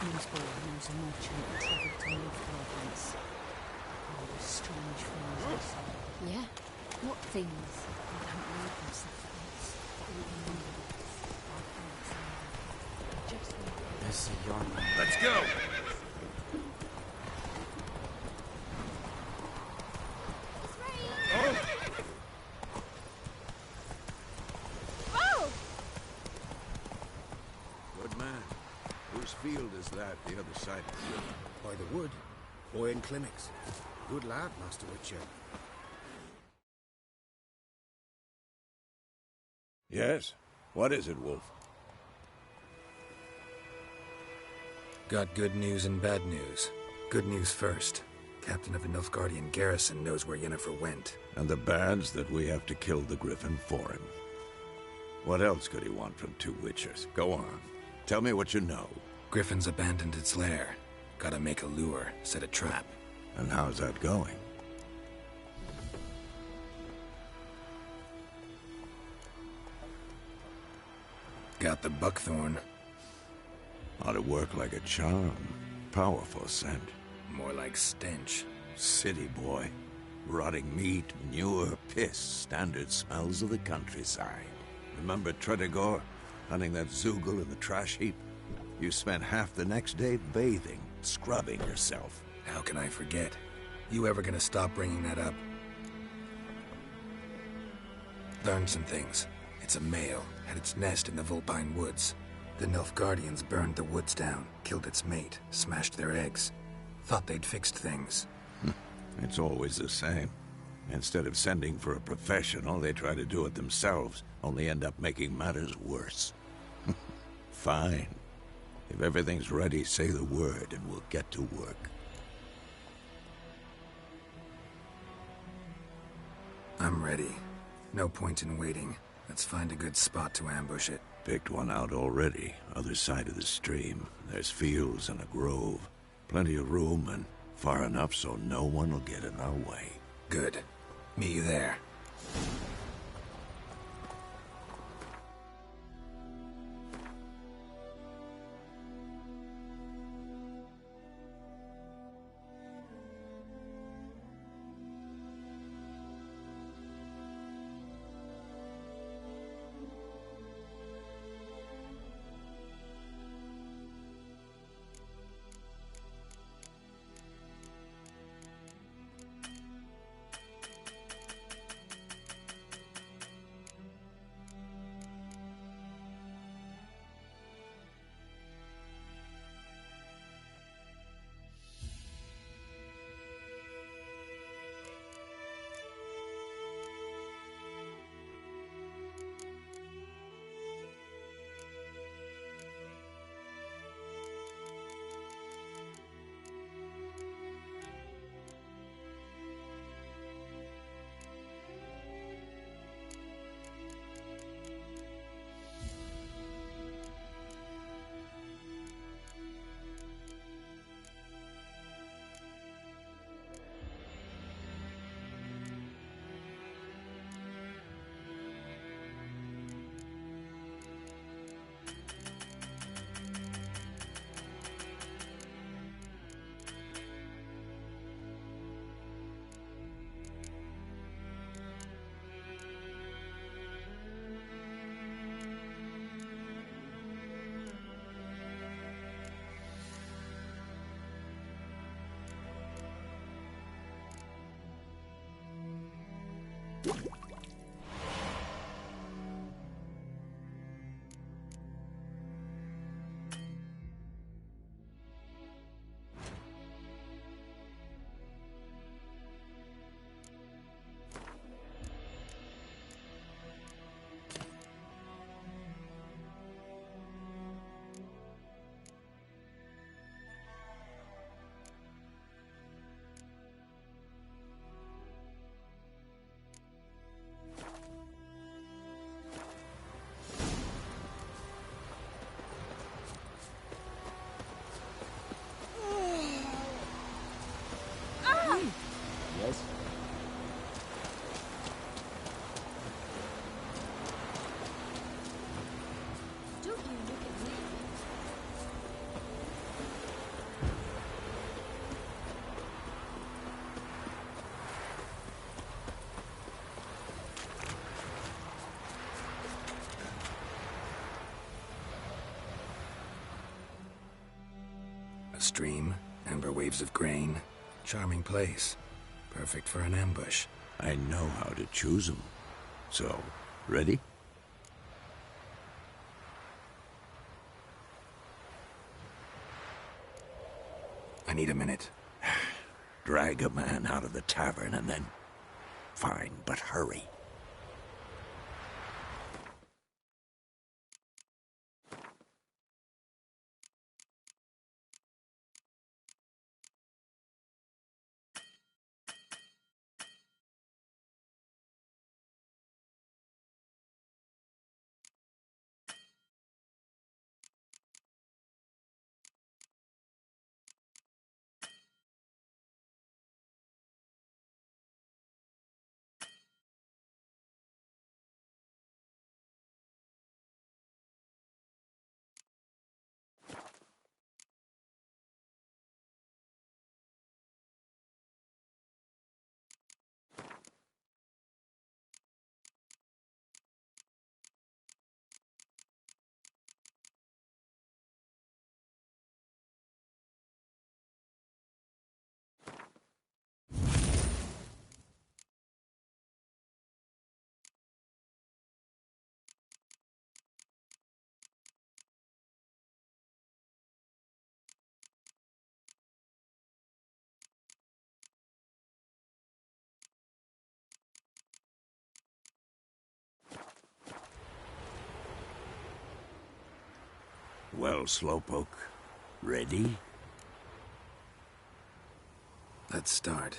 M: newsboy knows a merchant who travelled to Nilfgaard once. Oh, the strange things they say.
O: Yeah? What things?
M: I don't read them sometimes.
F: There's a yarn.
K: Let's go!
I: Oh!
C: Good man. Whose field is that, the other side of the river?
N: By the wood. Boy in Climmix. Good lad, Master Witcher.
C: Yes? What is it, Wolf?
B: Got good news and bad news. Good news first. Captain of the Nilfgaardian garrison knows where Yennefer went.
C: And the bad's that we have to kill the Griffin for him. What else could he want from two Witchers? Go on. Tell me what you know.
B: Griffin's abandoned its lair. Gotta make a lure, set a trap.
C: And how's that going?
B: Got the buckthorn.
C: Ought to work like a charm. Powerful scent.
B: More like stench.
C: City boy. Rotting meat, manure, piss. Standard smells of the countryside. Remember Tredegor? Hunting that Zoogle in the trash heap? You spent half the next day bathing, scrubbing yourself.
B: How can I forget? You ever gonna stop bringing that up? Learned some things. It's a male, had its nest in the Vulpine Woods. The Nilfgaardians burned the woods down, killed its mate, smashed their eggs. Thought they'd fixed things.
C: It's always the same. Instead of sending for a professional, they try to do it themselves, only end up making matters worse. Fine. If everything's ready, say the word and we'll get to work.
B: I'm ready. No point in waiting. Let's find a good spot to ambush it.
C: Picked one out already, other side of the stream. There's fields and a grove. Plenty of room and far enough so no one will get in our way.
B: Good. Meet you there. stream, amber waves of grain. Charming place. Perfect for an ambush.
C: I know how to choose them. So, ready?
B: I need a minute.
C: Drag a man out of the tavern and then... Fine, but hurry. Well, Slowpoke, ready?
B: Let's start.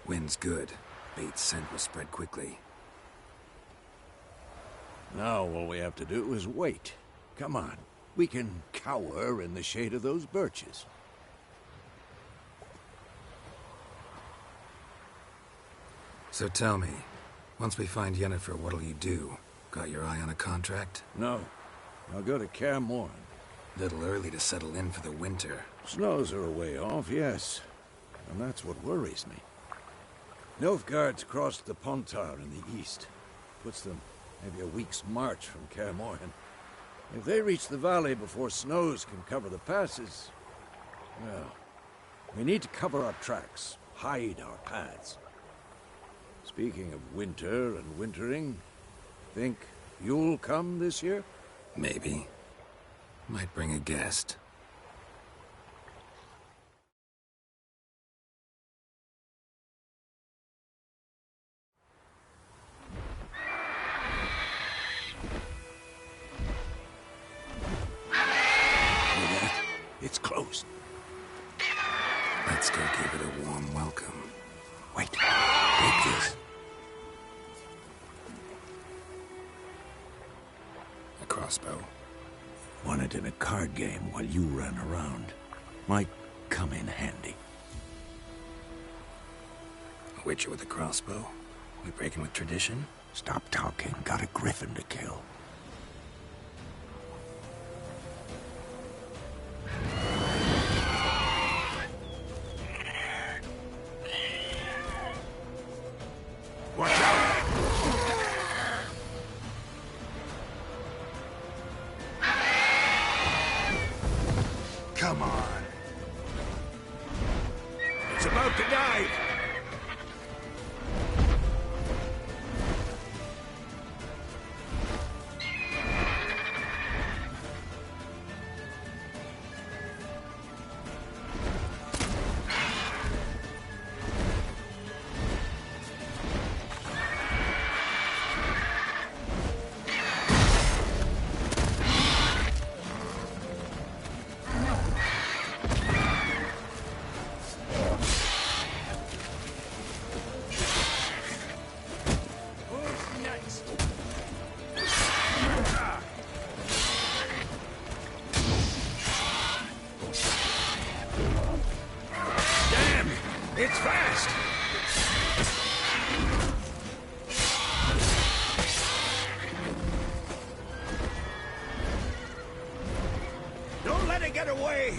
B: Wind's good. Bait's scent will spread quickly.
C: Now all we have to do is wait. Come on. We can cower in the shade of those birches.
B: So tell me, once we find Yennefer, what'll you do? Got your eye on a contract?
C: No. I'll go to Kaer Morhen.
B: Little early to settle in for the winter.
C: Snows are a way off, yes. And that's what worries me. Nilfgaard's crossed the Pontar in the east. Puts them maybe a week's march from Kaer Morhen. If they reach the valley before snows can cover the passes... well, we need to cover our tracks, hide our paths. Speaking of winter and wintering, think you'll come this year?
B: Maybe. Might bring a guest.
C: It's close.
B: Let's go give it a warm welcome.
C: Wait. Take this.
B: A crossbow.
C: Won it in a card game while you ran around. Might come in handy.
B: A witcher with a crossbow? We breaking with tradition?
C: Stop talking. Got a griffin to kill. Watch out! Come on. It's about to dive. It's fast! Don't let it get away!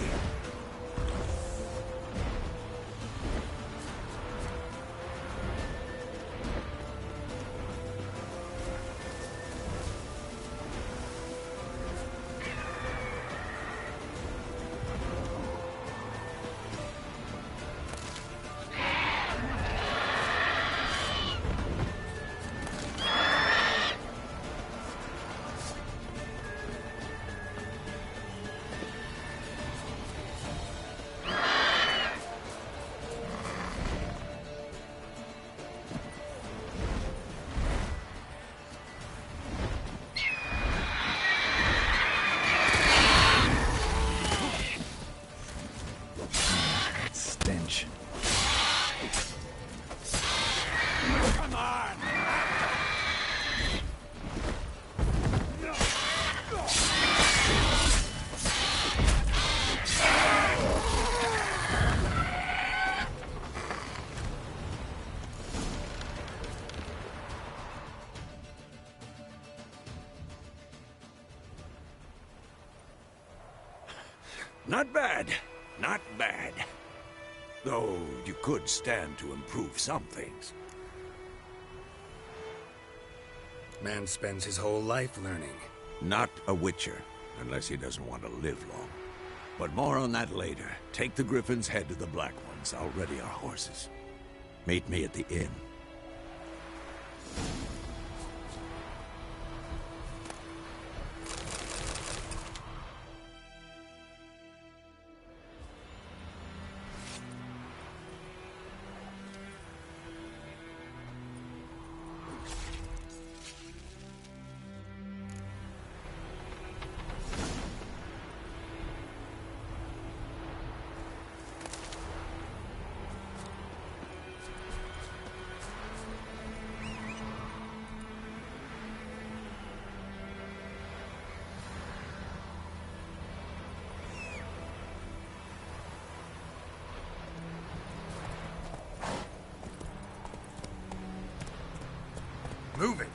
C: Not bad. Not bad. Though you could stand to improve some things.
B: Man spends his whole life learning.
C: Not a witcher, unless he doesn't want to live long. But more on that later. Take the Griffin's head to the Black Ones. I'll ready our horses. Meet me at the inn.
B: Move it!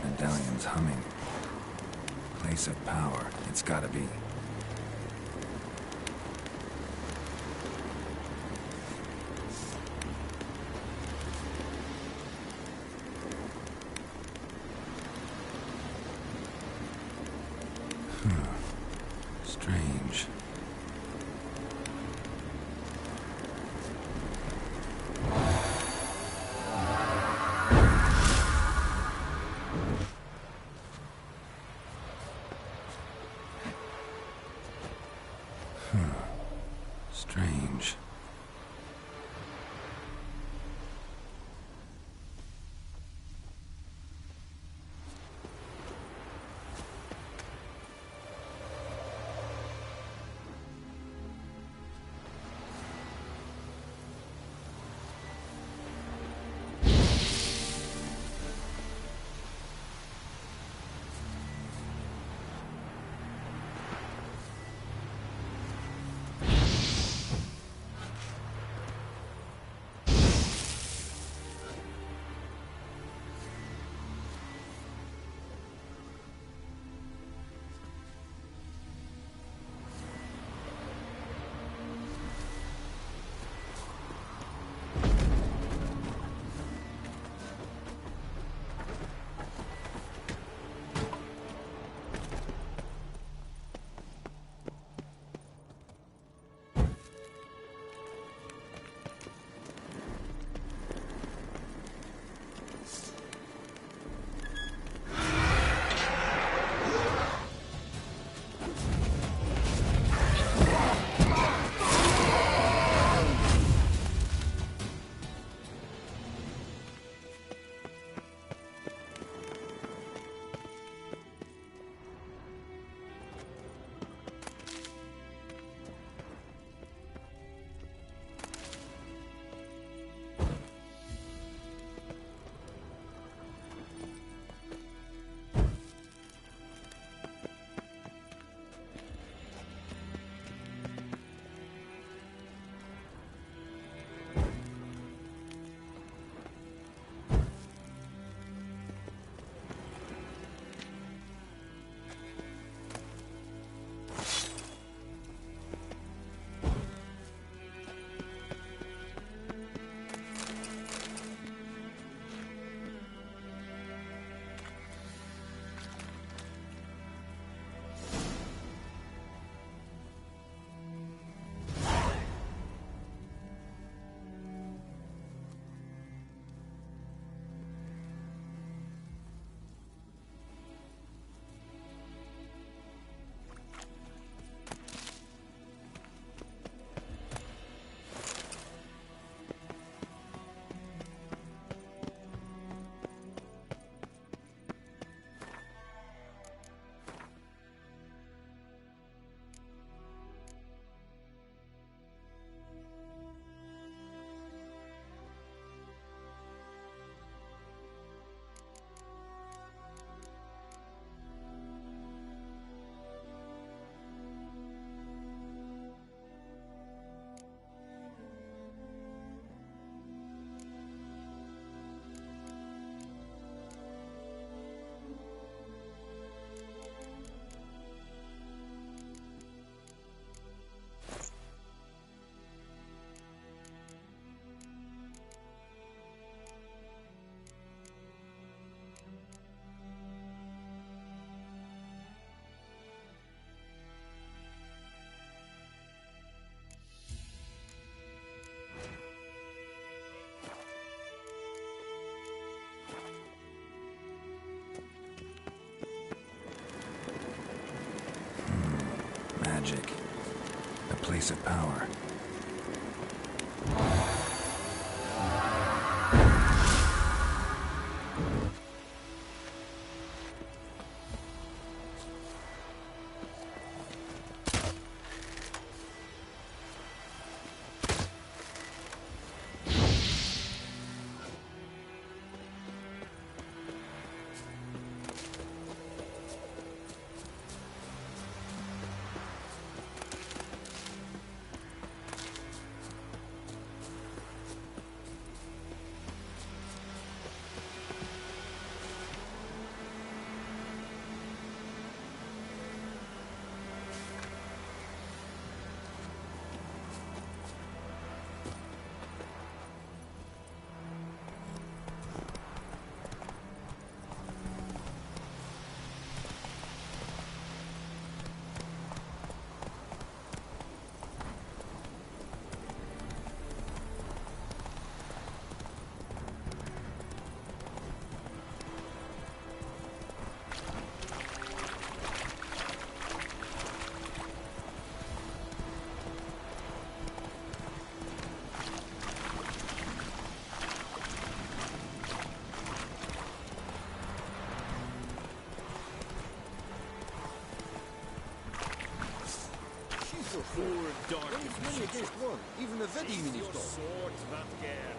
B: Medallion's humming. Place of power. It's gotta be. Strange. place of power.
J: Four dark.
P: It's many against one. Even a Vedi mini
J: Your sword, Vatger.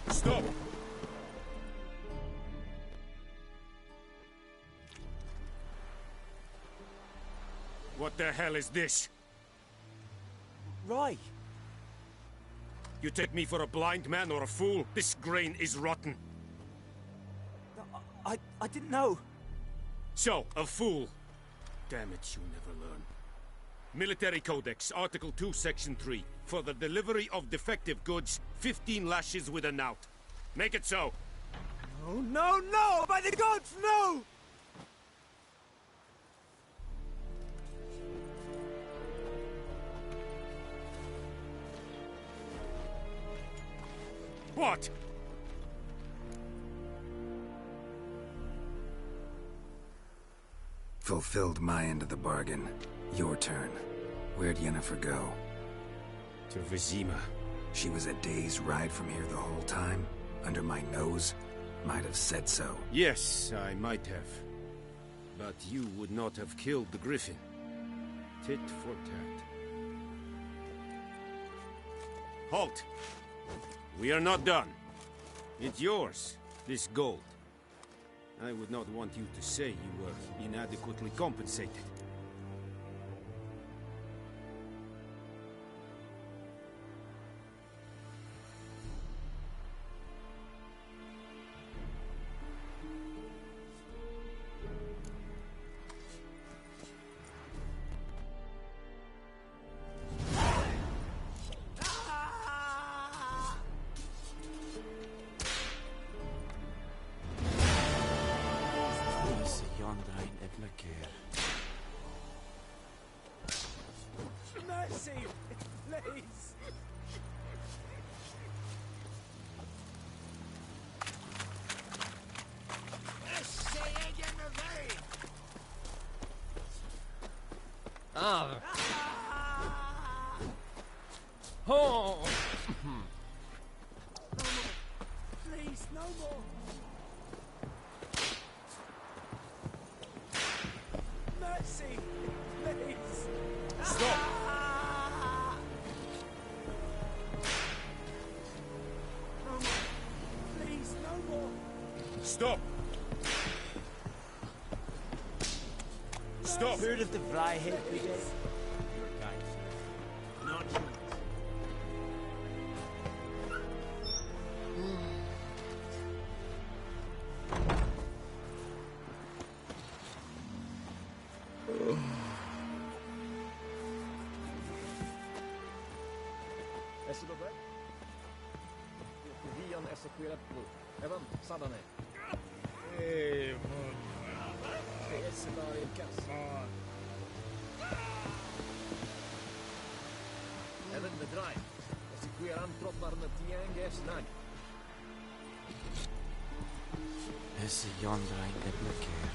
J: Stop! What the hell is this?
F: Rye!
K: You take me for a blind man or a fool? This grain is rotten.
F: I didn't know.
K: So, a fool. Damn it, you never learn. Military Codex, Article 2, Section 3. For the delivery of defective goods, 15 lashes with a knout. Make it so.
F: No, no, no! By the gods, no!
K: What?
B: Fulfilled my end of the bargain. Your turn. Where'd Yennefer go?
K: To Vizima.
B: She was a day's ride from here the whole time? Under my nose? Might have said so.
K: Yes, I might have. But you would not have killed the Griffin. Tit for tat. Halt! We are not done. It's yours, this gold. I would not want you to say you were inadequately compensated.
F: Mercy! Please!
G: Ah! Oh!
F: Please, no more! Mercy! Please!
K: Stop!
F: No more! Please, no more!
K: Stop! Stop!
F: Heard of the Vryhead Brigade?
K: Not
P: Vian executed blue. Evan, Sadane. Even bedrijf. Als ik weer aantrot naar een tiang heeft snag.
F: Esse yonder ain't let me care.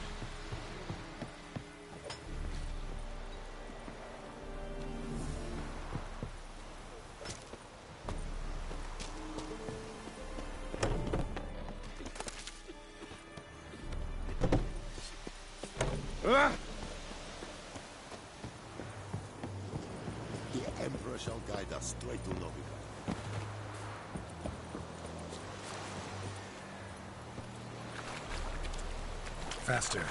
J: The Emperor shall guide us straight to Novigrad.
B: Faster.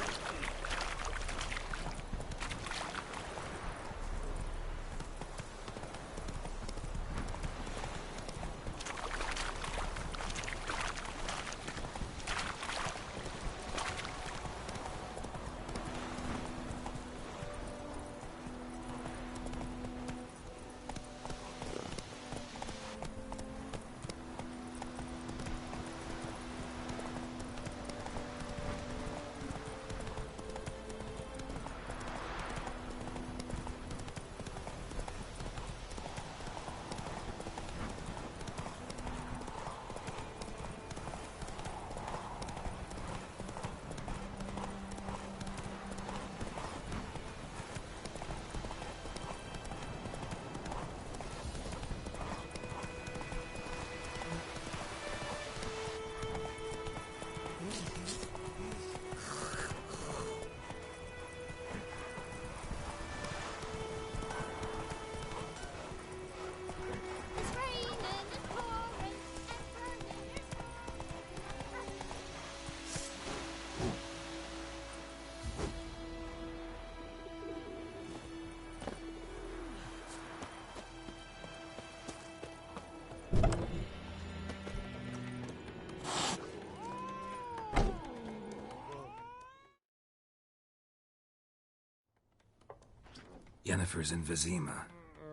B: Yennefer's in Vizima.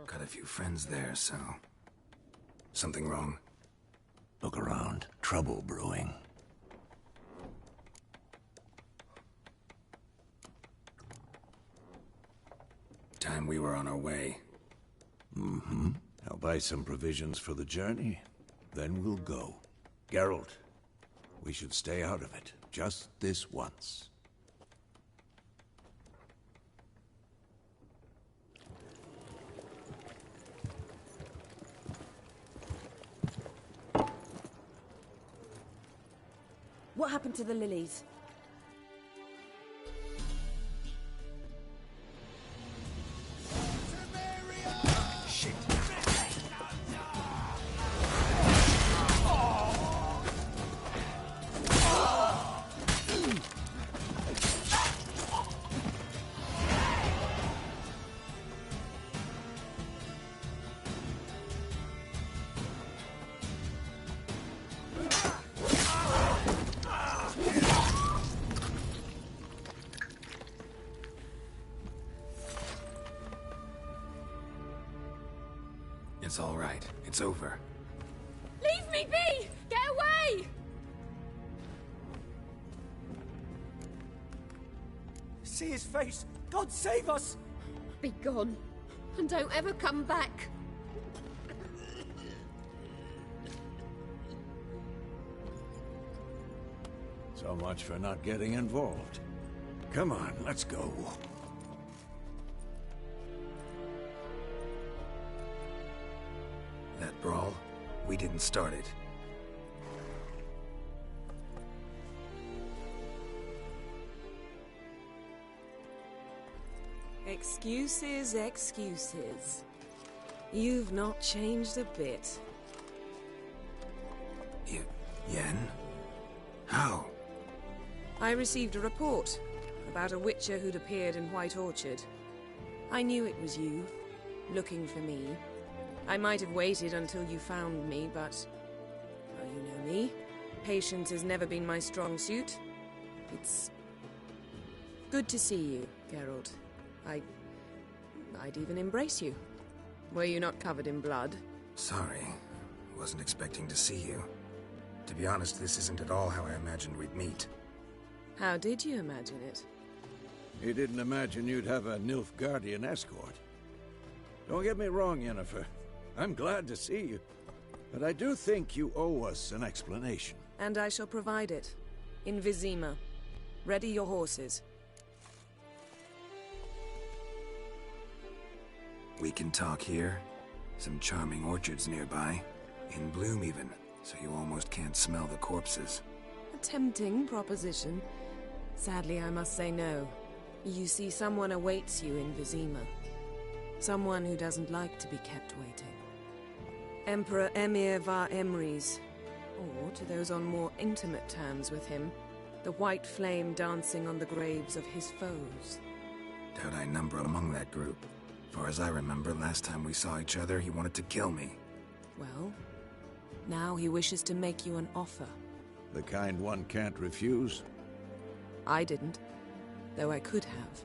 B: Got a few friends there, so... Something wrong?
C: Look around. Trouble brewing.
B: Time we were on our way.
C: Mm-hmm. I'll buy some provisions for the journey. Then we'll go. Geralt, we should stay out of it. Just this once.
M: What happened to the lilies?
B: It's all right. It's over.
E: Leave me be! Get away!
F: See his face! God save us!
E: Be gone, and don't ever come back.
C: So much for not getting involved. Come on, let's go.
B: That brawl, we didn't start it.
M: Excuses, excuses. You've not changed a bit.
B: Yen? How?
M: I received a report about a witcher who'd appeared in White Orchard. I knew it was you, looking for me. I might have waited until you found me, but... well, you know me. Patience has never been my strong suit. It's... good to see you, Geralt. I'd even embrace you. Were you not covered in blood?
B: Sorry. Wasn't expecting to see you. To be honest, this isn't at all how I imagined we'd meet.
Q: How did you imagine it?
C: You didn't imagine you'd have a Nilfgaardian escort. Don't get me wrong, Yennefer. I'm glad to see you. But I do think you owe us an explanation.
Q: And I shall provide it. In Vizima. Ready your horses.
B: We can talk here. Some charming orchards nearby. In bloom even, so you almost can't smell the corpses.
Q: A tempting proposition. Sadly, I must say no. You see, someone awaits you in Vizima. Someone who doesn't like to be kept waiting. Emperor Emir var Emrys. Or, to those on more intimate terms with him, the white flame dancing on the graves of his foes.
B: Doubt I number among that group. Far as I remember, last time we saw each other, he wanted to kill me.
Q: Well, now he wishes to make you an offer.
C: The kind one can't refuse?
Q: I didn't, though I could have.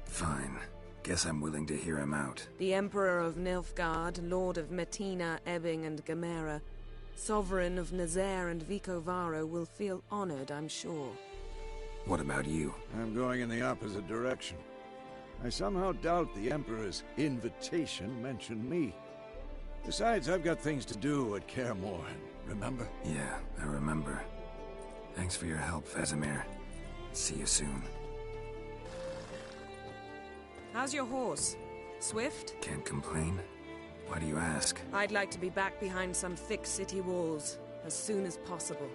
B: Fine. Guess I'm willing to hear him out.
Q: The Emperor of Nilfgaard, Lord of Metina, Ebbing and Gamera, Sovereign of Nazaire and Vicovaro will feel honored, I'm sure.
B: What about you?
C: I'm going in the opposite direction. I somehow doubt the Emperor's invitation mentioned me. Besides, I've got things to do at Kaer Morhen, remember?
B: Yeah, I remember. Thanks for your help, Vesemir. See you soon.
Q: How's your horse? Swift?
B: Can't complain. Why do you ask?
Q: I'd like to be back behind some thick city walls as soon as possible.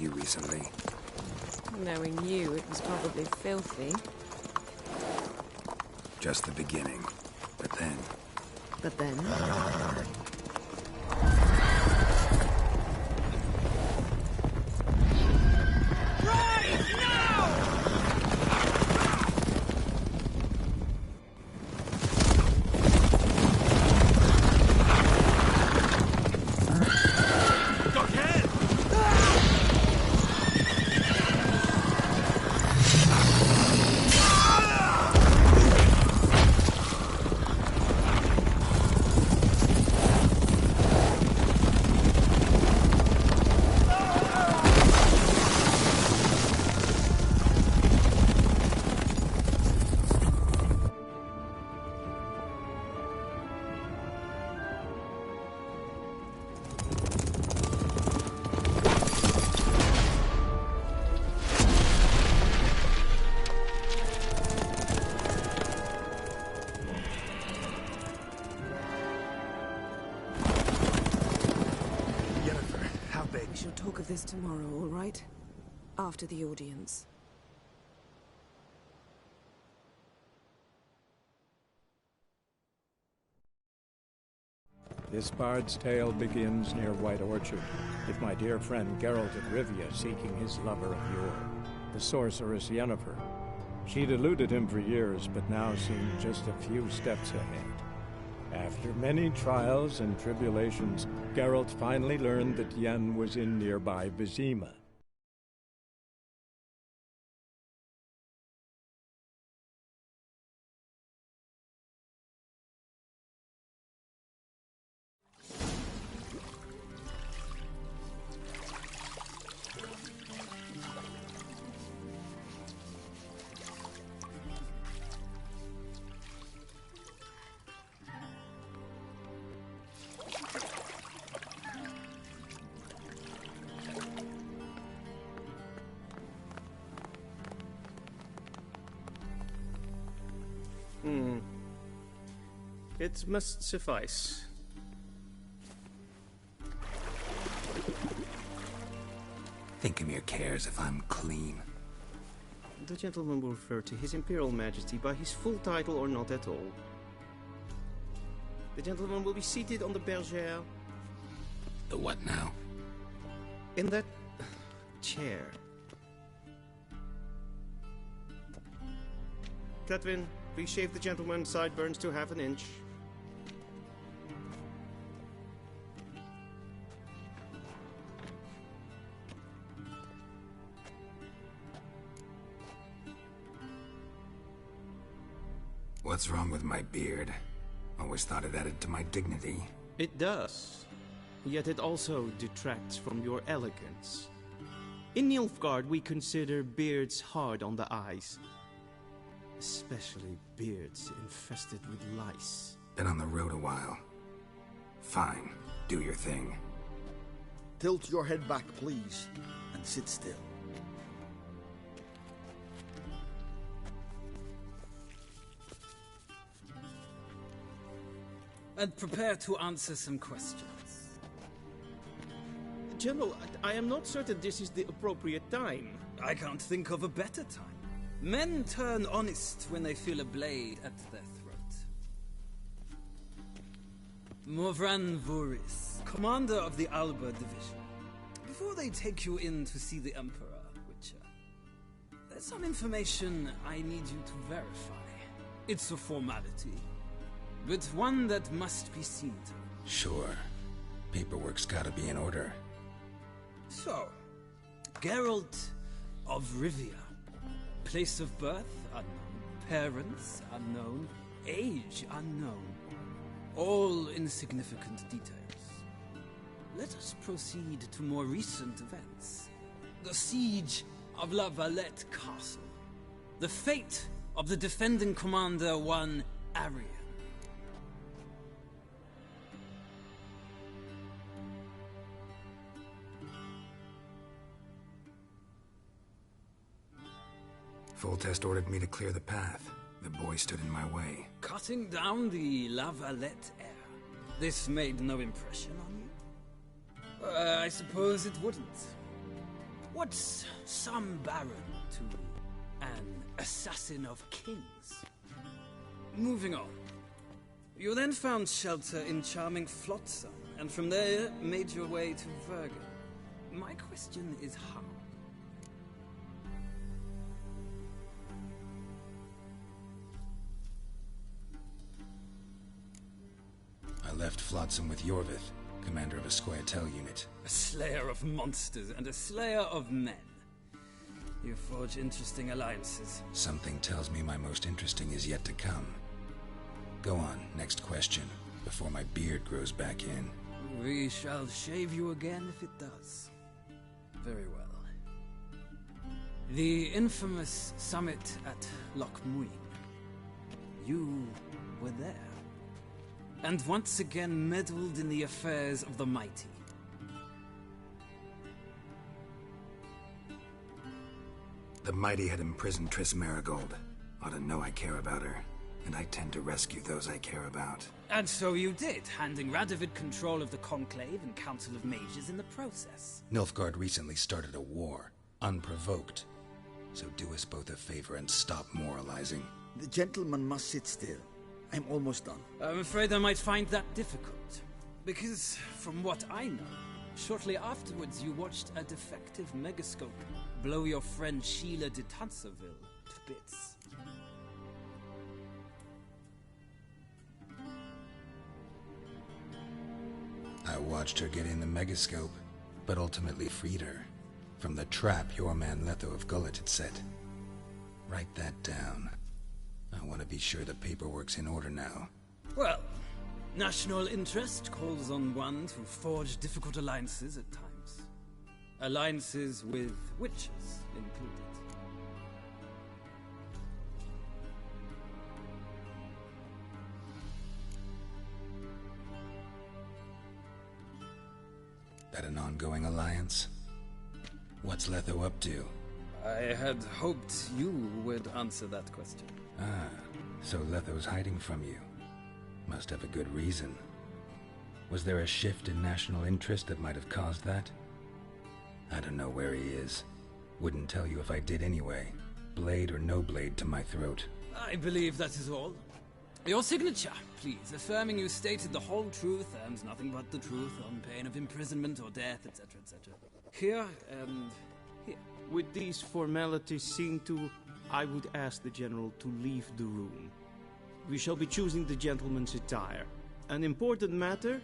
B: Recently.
Q: Knowing you, it was probably filthy.
B: Just the beginning. But then...
Q: But then? This tomorrow, all right? After the audience.
R: This bard's tale begins near White Orchard, with my dear friend Geralt of Rivia seeking his lover of yore, the sorceress Yennefer. She'd eluded him for years, but now seemed just a few steps ahead. After many trials and tribulations, Geralt finally learned that Yen was in nearby Vizima.
S: It must suffice.
B: Think Emir cares if I'm clean?
T: The gentleman will refer to His Imperial Majesty by his full title or not at all. The gentleman will be seated on the bergère.
B: The what now?
T: In that chair. Catwin, please shave the gentleman's sideburns to half an inch.
B: What's wrong with my beard? Always thought it added to my dignity.
T: It does. Yet it also detracts from your elegance. In Nilfgaard, we consider beards hard on the eyes. Especially beards infested with lice.
B: Been on the road a while. Fine, do your thing.
D: Tilt your head back, please, and sit still.
H: And prepare to answer some questions.
T: General, I am not certain this is the appropriate time.
H: I can't think of a better time. Men turn honest when they feel a blade at their throat. Morvran Voris, commander of the Alba Division. Before they take you in to see the Emperor, Witcher, there's some information I need you to verify. It's a formality, but one that must be seen to.
B: Sure. Paperwork's gotta be in order.
H: So, Geralt of Rivia. Place of birth unknown. Parents unknown. Age unknown. All insignificant details. Let us proceed to more recent events. The siege of La Valette Castle. The fate of the defending commander, one Arian.
B: Foltest ordered me to clear the path. The boy stood in my way.
H: Cutting down the La Valette heir. This made no impression on you? I suppose it wouldn't. What's some baron to an assassin of kings? Moving on. You then found shelter in charming Flotsam, and from there made your way to Vergen. My question is how?
B: I left Flotsam with Yorvith, commander of a Scoia'tael unit.
H: A slayer of monsters and a slayer of men. You forge interesting alliances.
B: Something tells me my most interesting is yet to come. Go on, next question, before my beard grows back in.
H: We shall shave you again if it does. Very well. The infamous summit at Loch Muin. You were there. And once again meddled in the affairs of the mighty.
B: The mighty had imprisoned Triss Marigold. Ought to know I care about her, and I tend to rescue those I care about.
H: And so you did, handing Radovid control of the Conclave and Council of Mages in the process.
B: Nilfgaard recently started a war, unprovoked. So do us both a favor and stop moralizing.
D: The gentleman must sit still. I'm almost done.
H: I'm afraid I might find that difficult. Because, from what I know, shortly afterwards you watched a defective megascope blow your friend Sheila de Tanserville to bits.
B: I watched her get in the megascope, but ultimately freed her from the trap your man Letho of Gullet had set. Write that down. I want to be sure the paperwork's in order now.
H: Well, national interest calls on one to forge difficult alliances at times. Alliances with witches included.
B: That an ongoing alliance? What's Letho up to?
H: I had hoped you would answer that question.
B: Ah, so Letho's hiding from you. Must have a good reason. Was there a shift in national interest that might have caused that? I don't know where he is. Wouldn't tell you if I did anyway. blade or no blade to my throat.
U: I believe that is all. Your signature, please, affirming you stated the whole truth and nothing but the truth on pain of imprisonment or death, etc., etc. Here and here.
T: With these formalities seen to, I would ask the General to leave the room. We shall be choosing the gentleman's attire. An important matter,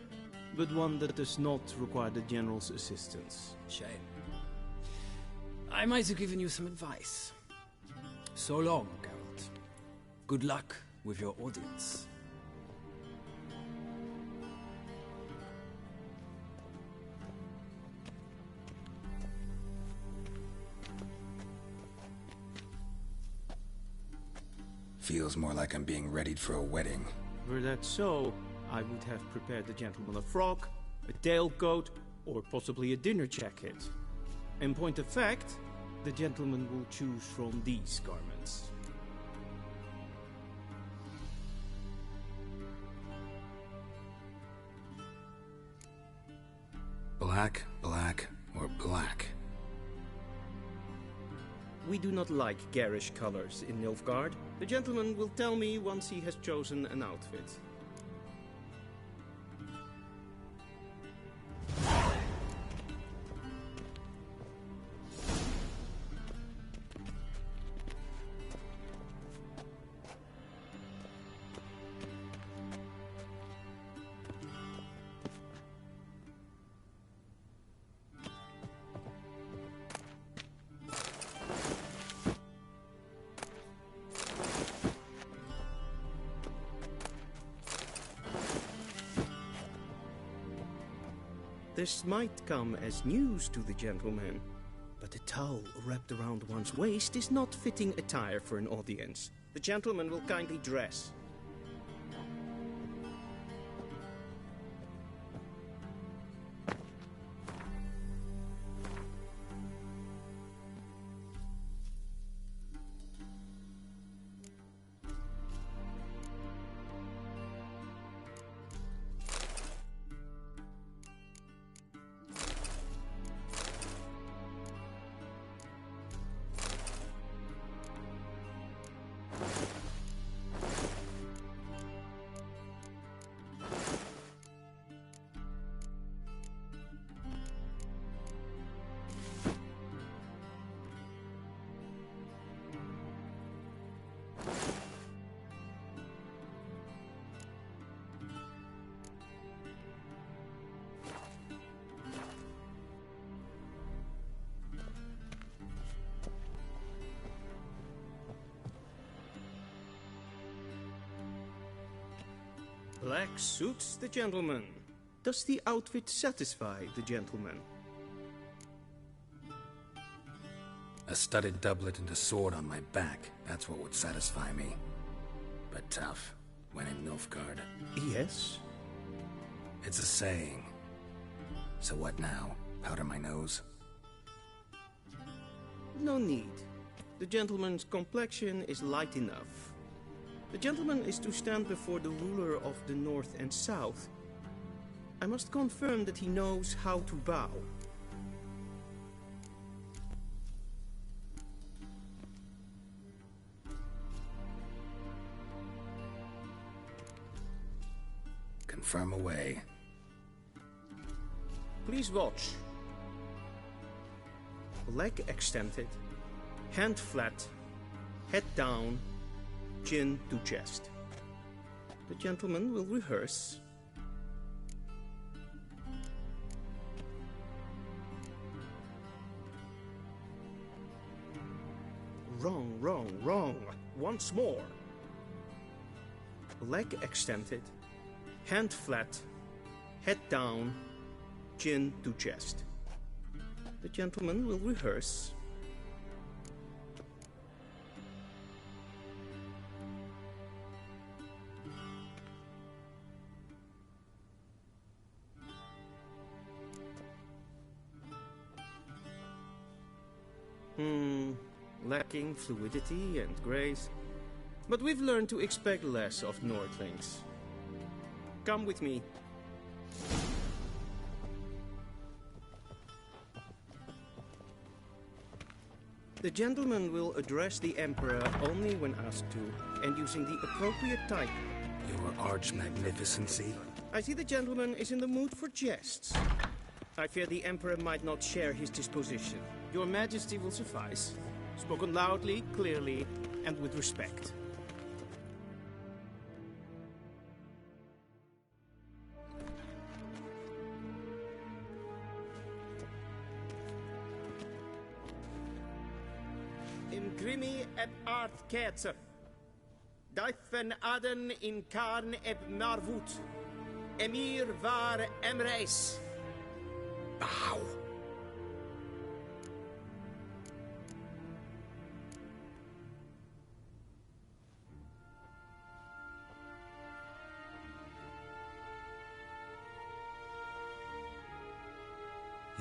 T: but one that does not require the General's assistance.
U: Shame. I might have given you some advice. So long, Geralt. Good luck with your audience.
B: Feels more like I'm being readied for a wedding.
T: Were that so, I would have prepared the gentleman a frock, a tailcoat, or possibly a dinner jacket. In point of fact, the gentleman will choose from these garments.
B: Black, black, or black?
T: We do not like garish colors in Nilfgaard. The gentleman will tell me once he has chosen an outfit. This might come as news to the gentleman, but a towel wrapped around one's waist is not fitting attire for an audience. The gentleman will kindly dress. Black suits the gentleman. Does the outfit satisfy the gentleman?
B: A studded doublet and a sword on my back, that's what would satisfy me. But tough, when in Nilfgaard.
T: Yes?
B: It's a saying. So what now? Powder my nose?
T: No need. The gentleman's complexion is light enough. The gentleman is to stand before the ruler of the North and South. I must confirm that he knows how to bow.
B: Confirm away.
T: Please watch. Leg extended, hand flat, head down, chin to chest. The gentleman will rehearse. Wrong, wrong, wrong. Once more. Leg extended, hand flat, head down, chin to chest. The gentleman will rehearse. Lacking fluidity and grace. But we've learned to expect less of Nordlings. Come with me. The gentleman will address the Emperor only when asked to, and using the appropriate title.
B: Your Arch-Magnificency?
T: I see the gentleman is in the mood for jests. I fear the Emperor might not share his disposition. Your Majesty will suffice. Spoken loudly, clearly, and with respect. In grimi eb art ketzer. Daifen aden in karn eb marvut. Emir var emreis.
B: Bow.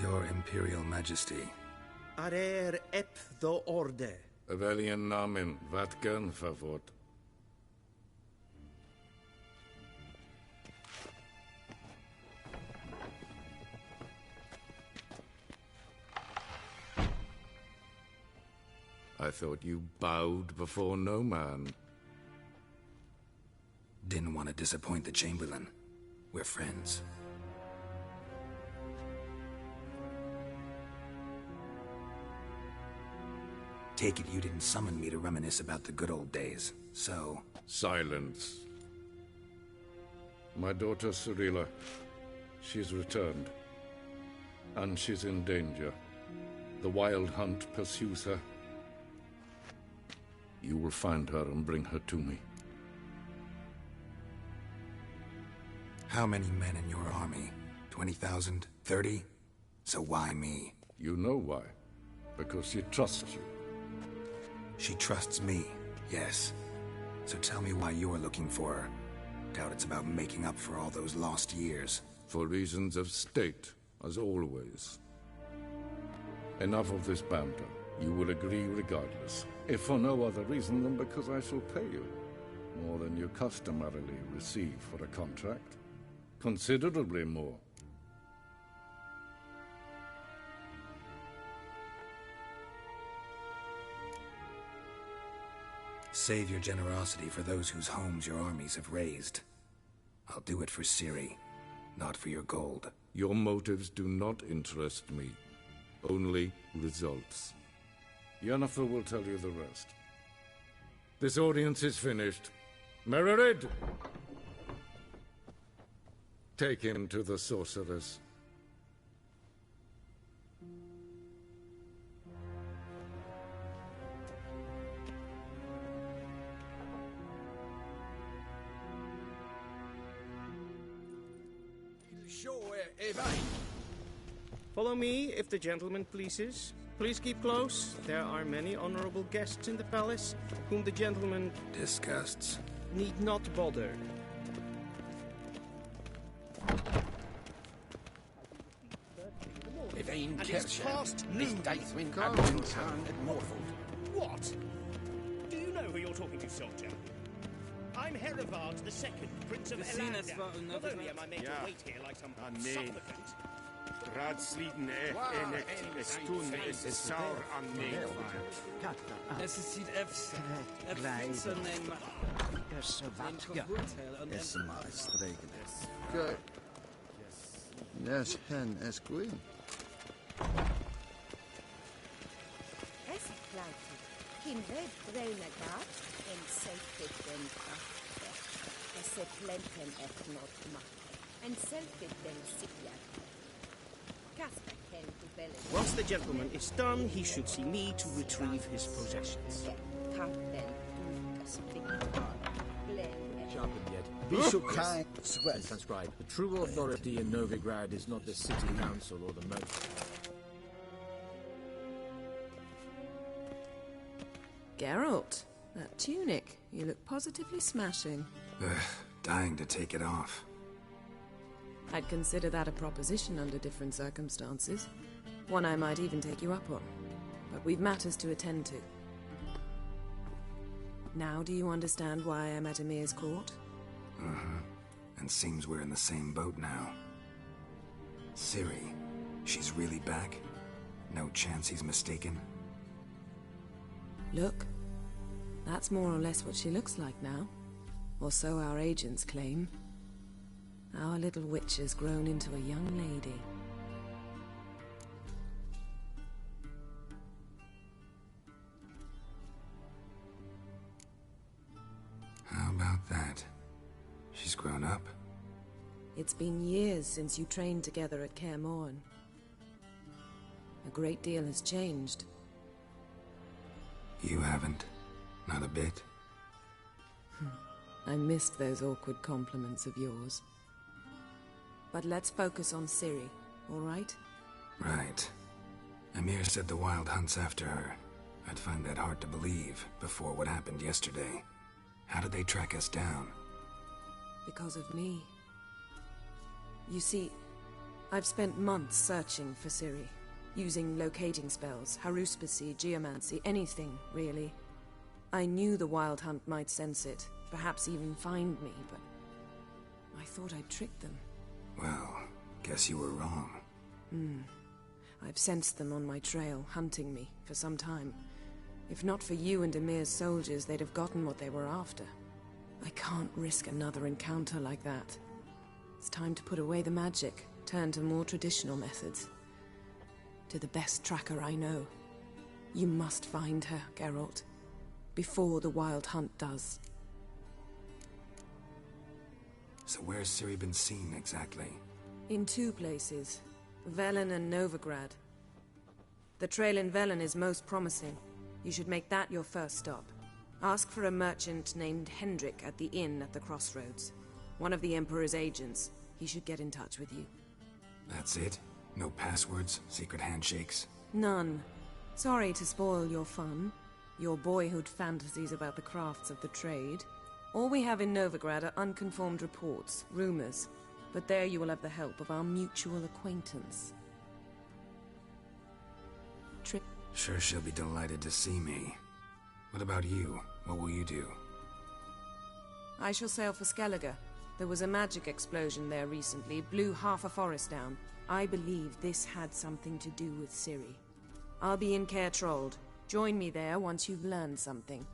B: Your Imperial Majesty.
T: Arer ep the orde.
J: Weljen namen, wat gern favort. I thought you bowed before no man.
B: Didn't want to disappoint the Chamberlain. We're friends. Take it you didn't summon me to reminisce about the good old days, so...
J: Silence. My daughter Cyrilla, she's returned. And she's in danger. The Wild Hunt pursues her. You will find her and bring her to me.
B: How many men in your army? 20,000? 30? So why me?
J: You know why. Because she trusts you.
B: She trusts me, yes. So tell me why you're looking for her. Doubt it's about making up for all those lost years.
J: For reasons of state, as always. Enough of this banter. You will agree regardless. If for no other reason than because I shall pay you. More than you customarily receive for a contract. Considerably more.
B: Save your generosity for those whose homes your armies have razed. I'll do it for Ciri, not for your gold.
J: Your motives do not interest me. Only results. Yennefer will tell you the rest. This audience is finished. Mererid! Take him to the sorceress.
T: Follow me, if the gentleman pleases. Please keep close. There are many honorable guests in the palace, whom the gentleman...
B: disgusts.
T: ...need not bother.
N: And it's past
P: This
N: noon.
P: Daithwin
N: Go.
P: Town at Morford.
A: What? Do you know who you're talking to, soldier? I'm Herivard II, Prince of Elanda. Not only am I made to wait here like some supplicant.
K: Raadsleden enekt es toen es saur aan neefvaar.
U: SSCF's name.
V: Es maar streken. Kijk. Yes, hen es queen.
I: Es fluiten. Kim red bruine gaat en zelfit den achter. Es plenten et not macht. En zelfit den sikja. Casper can to belly.
T: Once the gentleman is done, he should see me to retrieve his possessions.
P: Sharpened yet.
V: Be so kind.
P: Please transcribe. The true authority in Novigrad is not the city council or the moat.
Q: Geralt, that tunic. You look positively smashing.
B: Dying to take it off.
Q: I'd consider that a proposition under different circumstances. One I might even take you up on. But we've matters to attend to. Now do you understand why I'm at Emir's court?
B: Uh-huh. And seems we're in the same boat now. Ciri, she's really back? No chance he's mistaken?
Q: Look. That's more or less what she looks like now. Or so our agents claim. Our little witch has grown into a young lady.
B: How about that? She's grown up.
Q: It's been years since you trained together at Kaer Morhen. A great deal has changed.
B: You haven't. Not a bit.
Q: I missed those awkward compliments of yours. But let's focus on Ciri, all right?
B: Right. Emir said the Wild Hunt's after her. I'd find that hard to believe before what happened yesterday. How did they track us down?
Q: Because of me. You see, I've spent months searching for Ciri, using locating spells, haruspicy, geomancy, anything, really. I knew the Wild Hunt might sense it, perhaps even find me, but I thought I'd tricked them.
B: Well, guess you were wrong.
Q: I've sensed them on my trail, hunting me, for some time. If not for you and Emir's soldiers, they'd have gotten what they were after. I can't risk another encounter like that. It's time to put away the magic, turn to more traditional methods. To the best tracker I know. You must find her, Geralt. Before the Wild Hunt does.
B: So where's Ciri been seen, exactly?
Q: In 2 places. Velen and Novigrad. The trail in Velen is most promising. You should make that your first stop. Ask for a merchant named Hendrik at the inn at the crossroads. One of the Emperor's agents. He should get in touch with you.
B: That's it? No passwords? Secret handshakes?
Q: None. Sorry to spoil your fun. Your boyhood fantasies about the crafts of the trade. All we have in Novigrad are unconfirmed reports, rumors. But there you will have the help of our mutual acquaintance.
B: Sure she'll be delighted to see me. What about you? What will you do?
Q: I shall sail for Skellige. There was a magic explosion there recently, blew half a forest down. I believe this had something to do with Ciri. I'll be in Caer Trold. Join me there once you've learned something.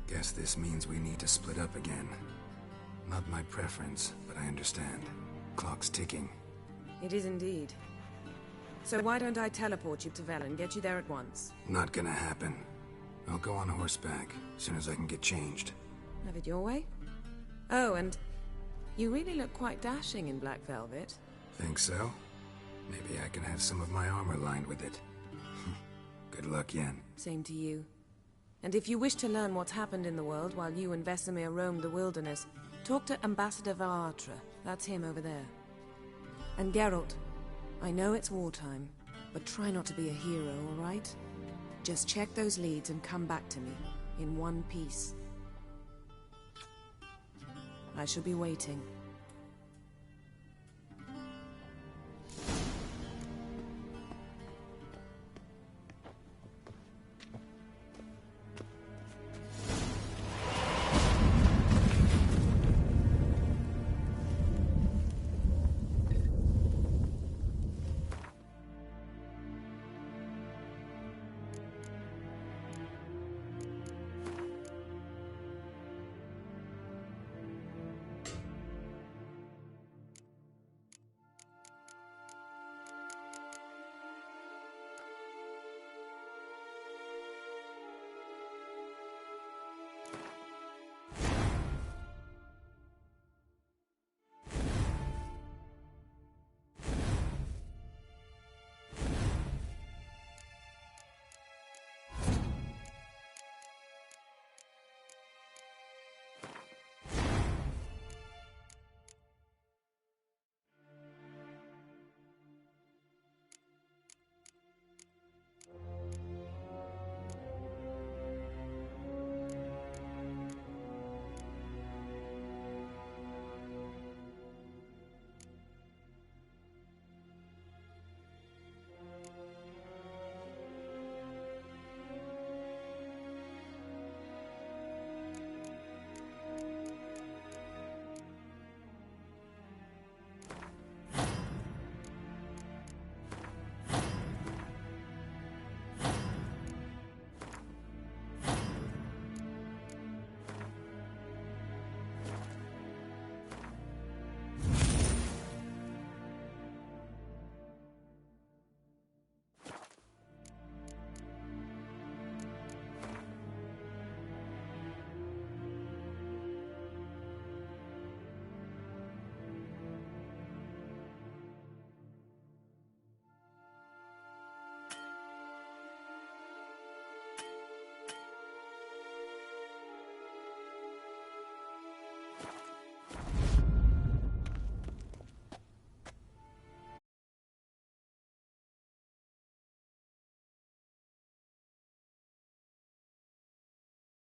B: Guess this means we need to split up again. Not my preference, but I understand. Clock's ticking.
Q: It is indeed. So why don't I teleport you to Velen, get you there at once?
B: Not gonna happen. I'll go on horseback, as soon as I can get changed.
Q: Have it your way? Oh, and you really look quite dashing in black velvet.
B: Think so? Maybe I can have some of my armor lined with it. Good luck, Yen.
Q: Same to you. And if you wish to learn what's happened in the world while you and Vesemir roamed the wilderness, talk to Ambassador Varatra. That's him over there. And Geralt, I know it's wartime, but try not to be a hero, all right? Just check those leads and come back to me, in one piece. I shall be waiting.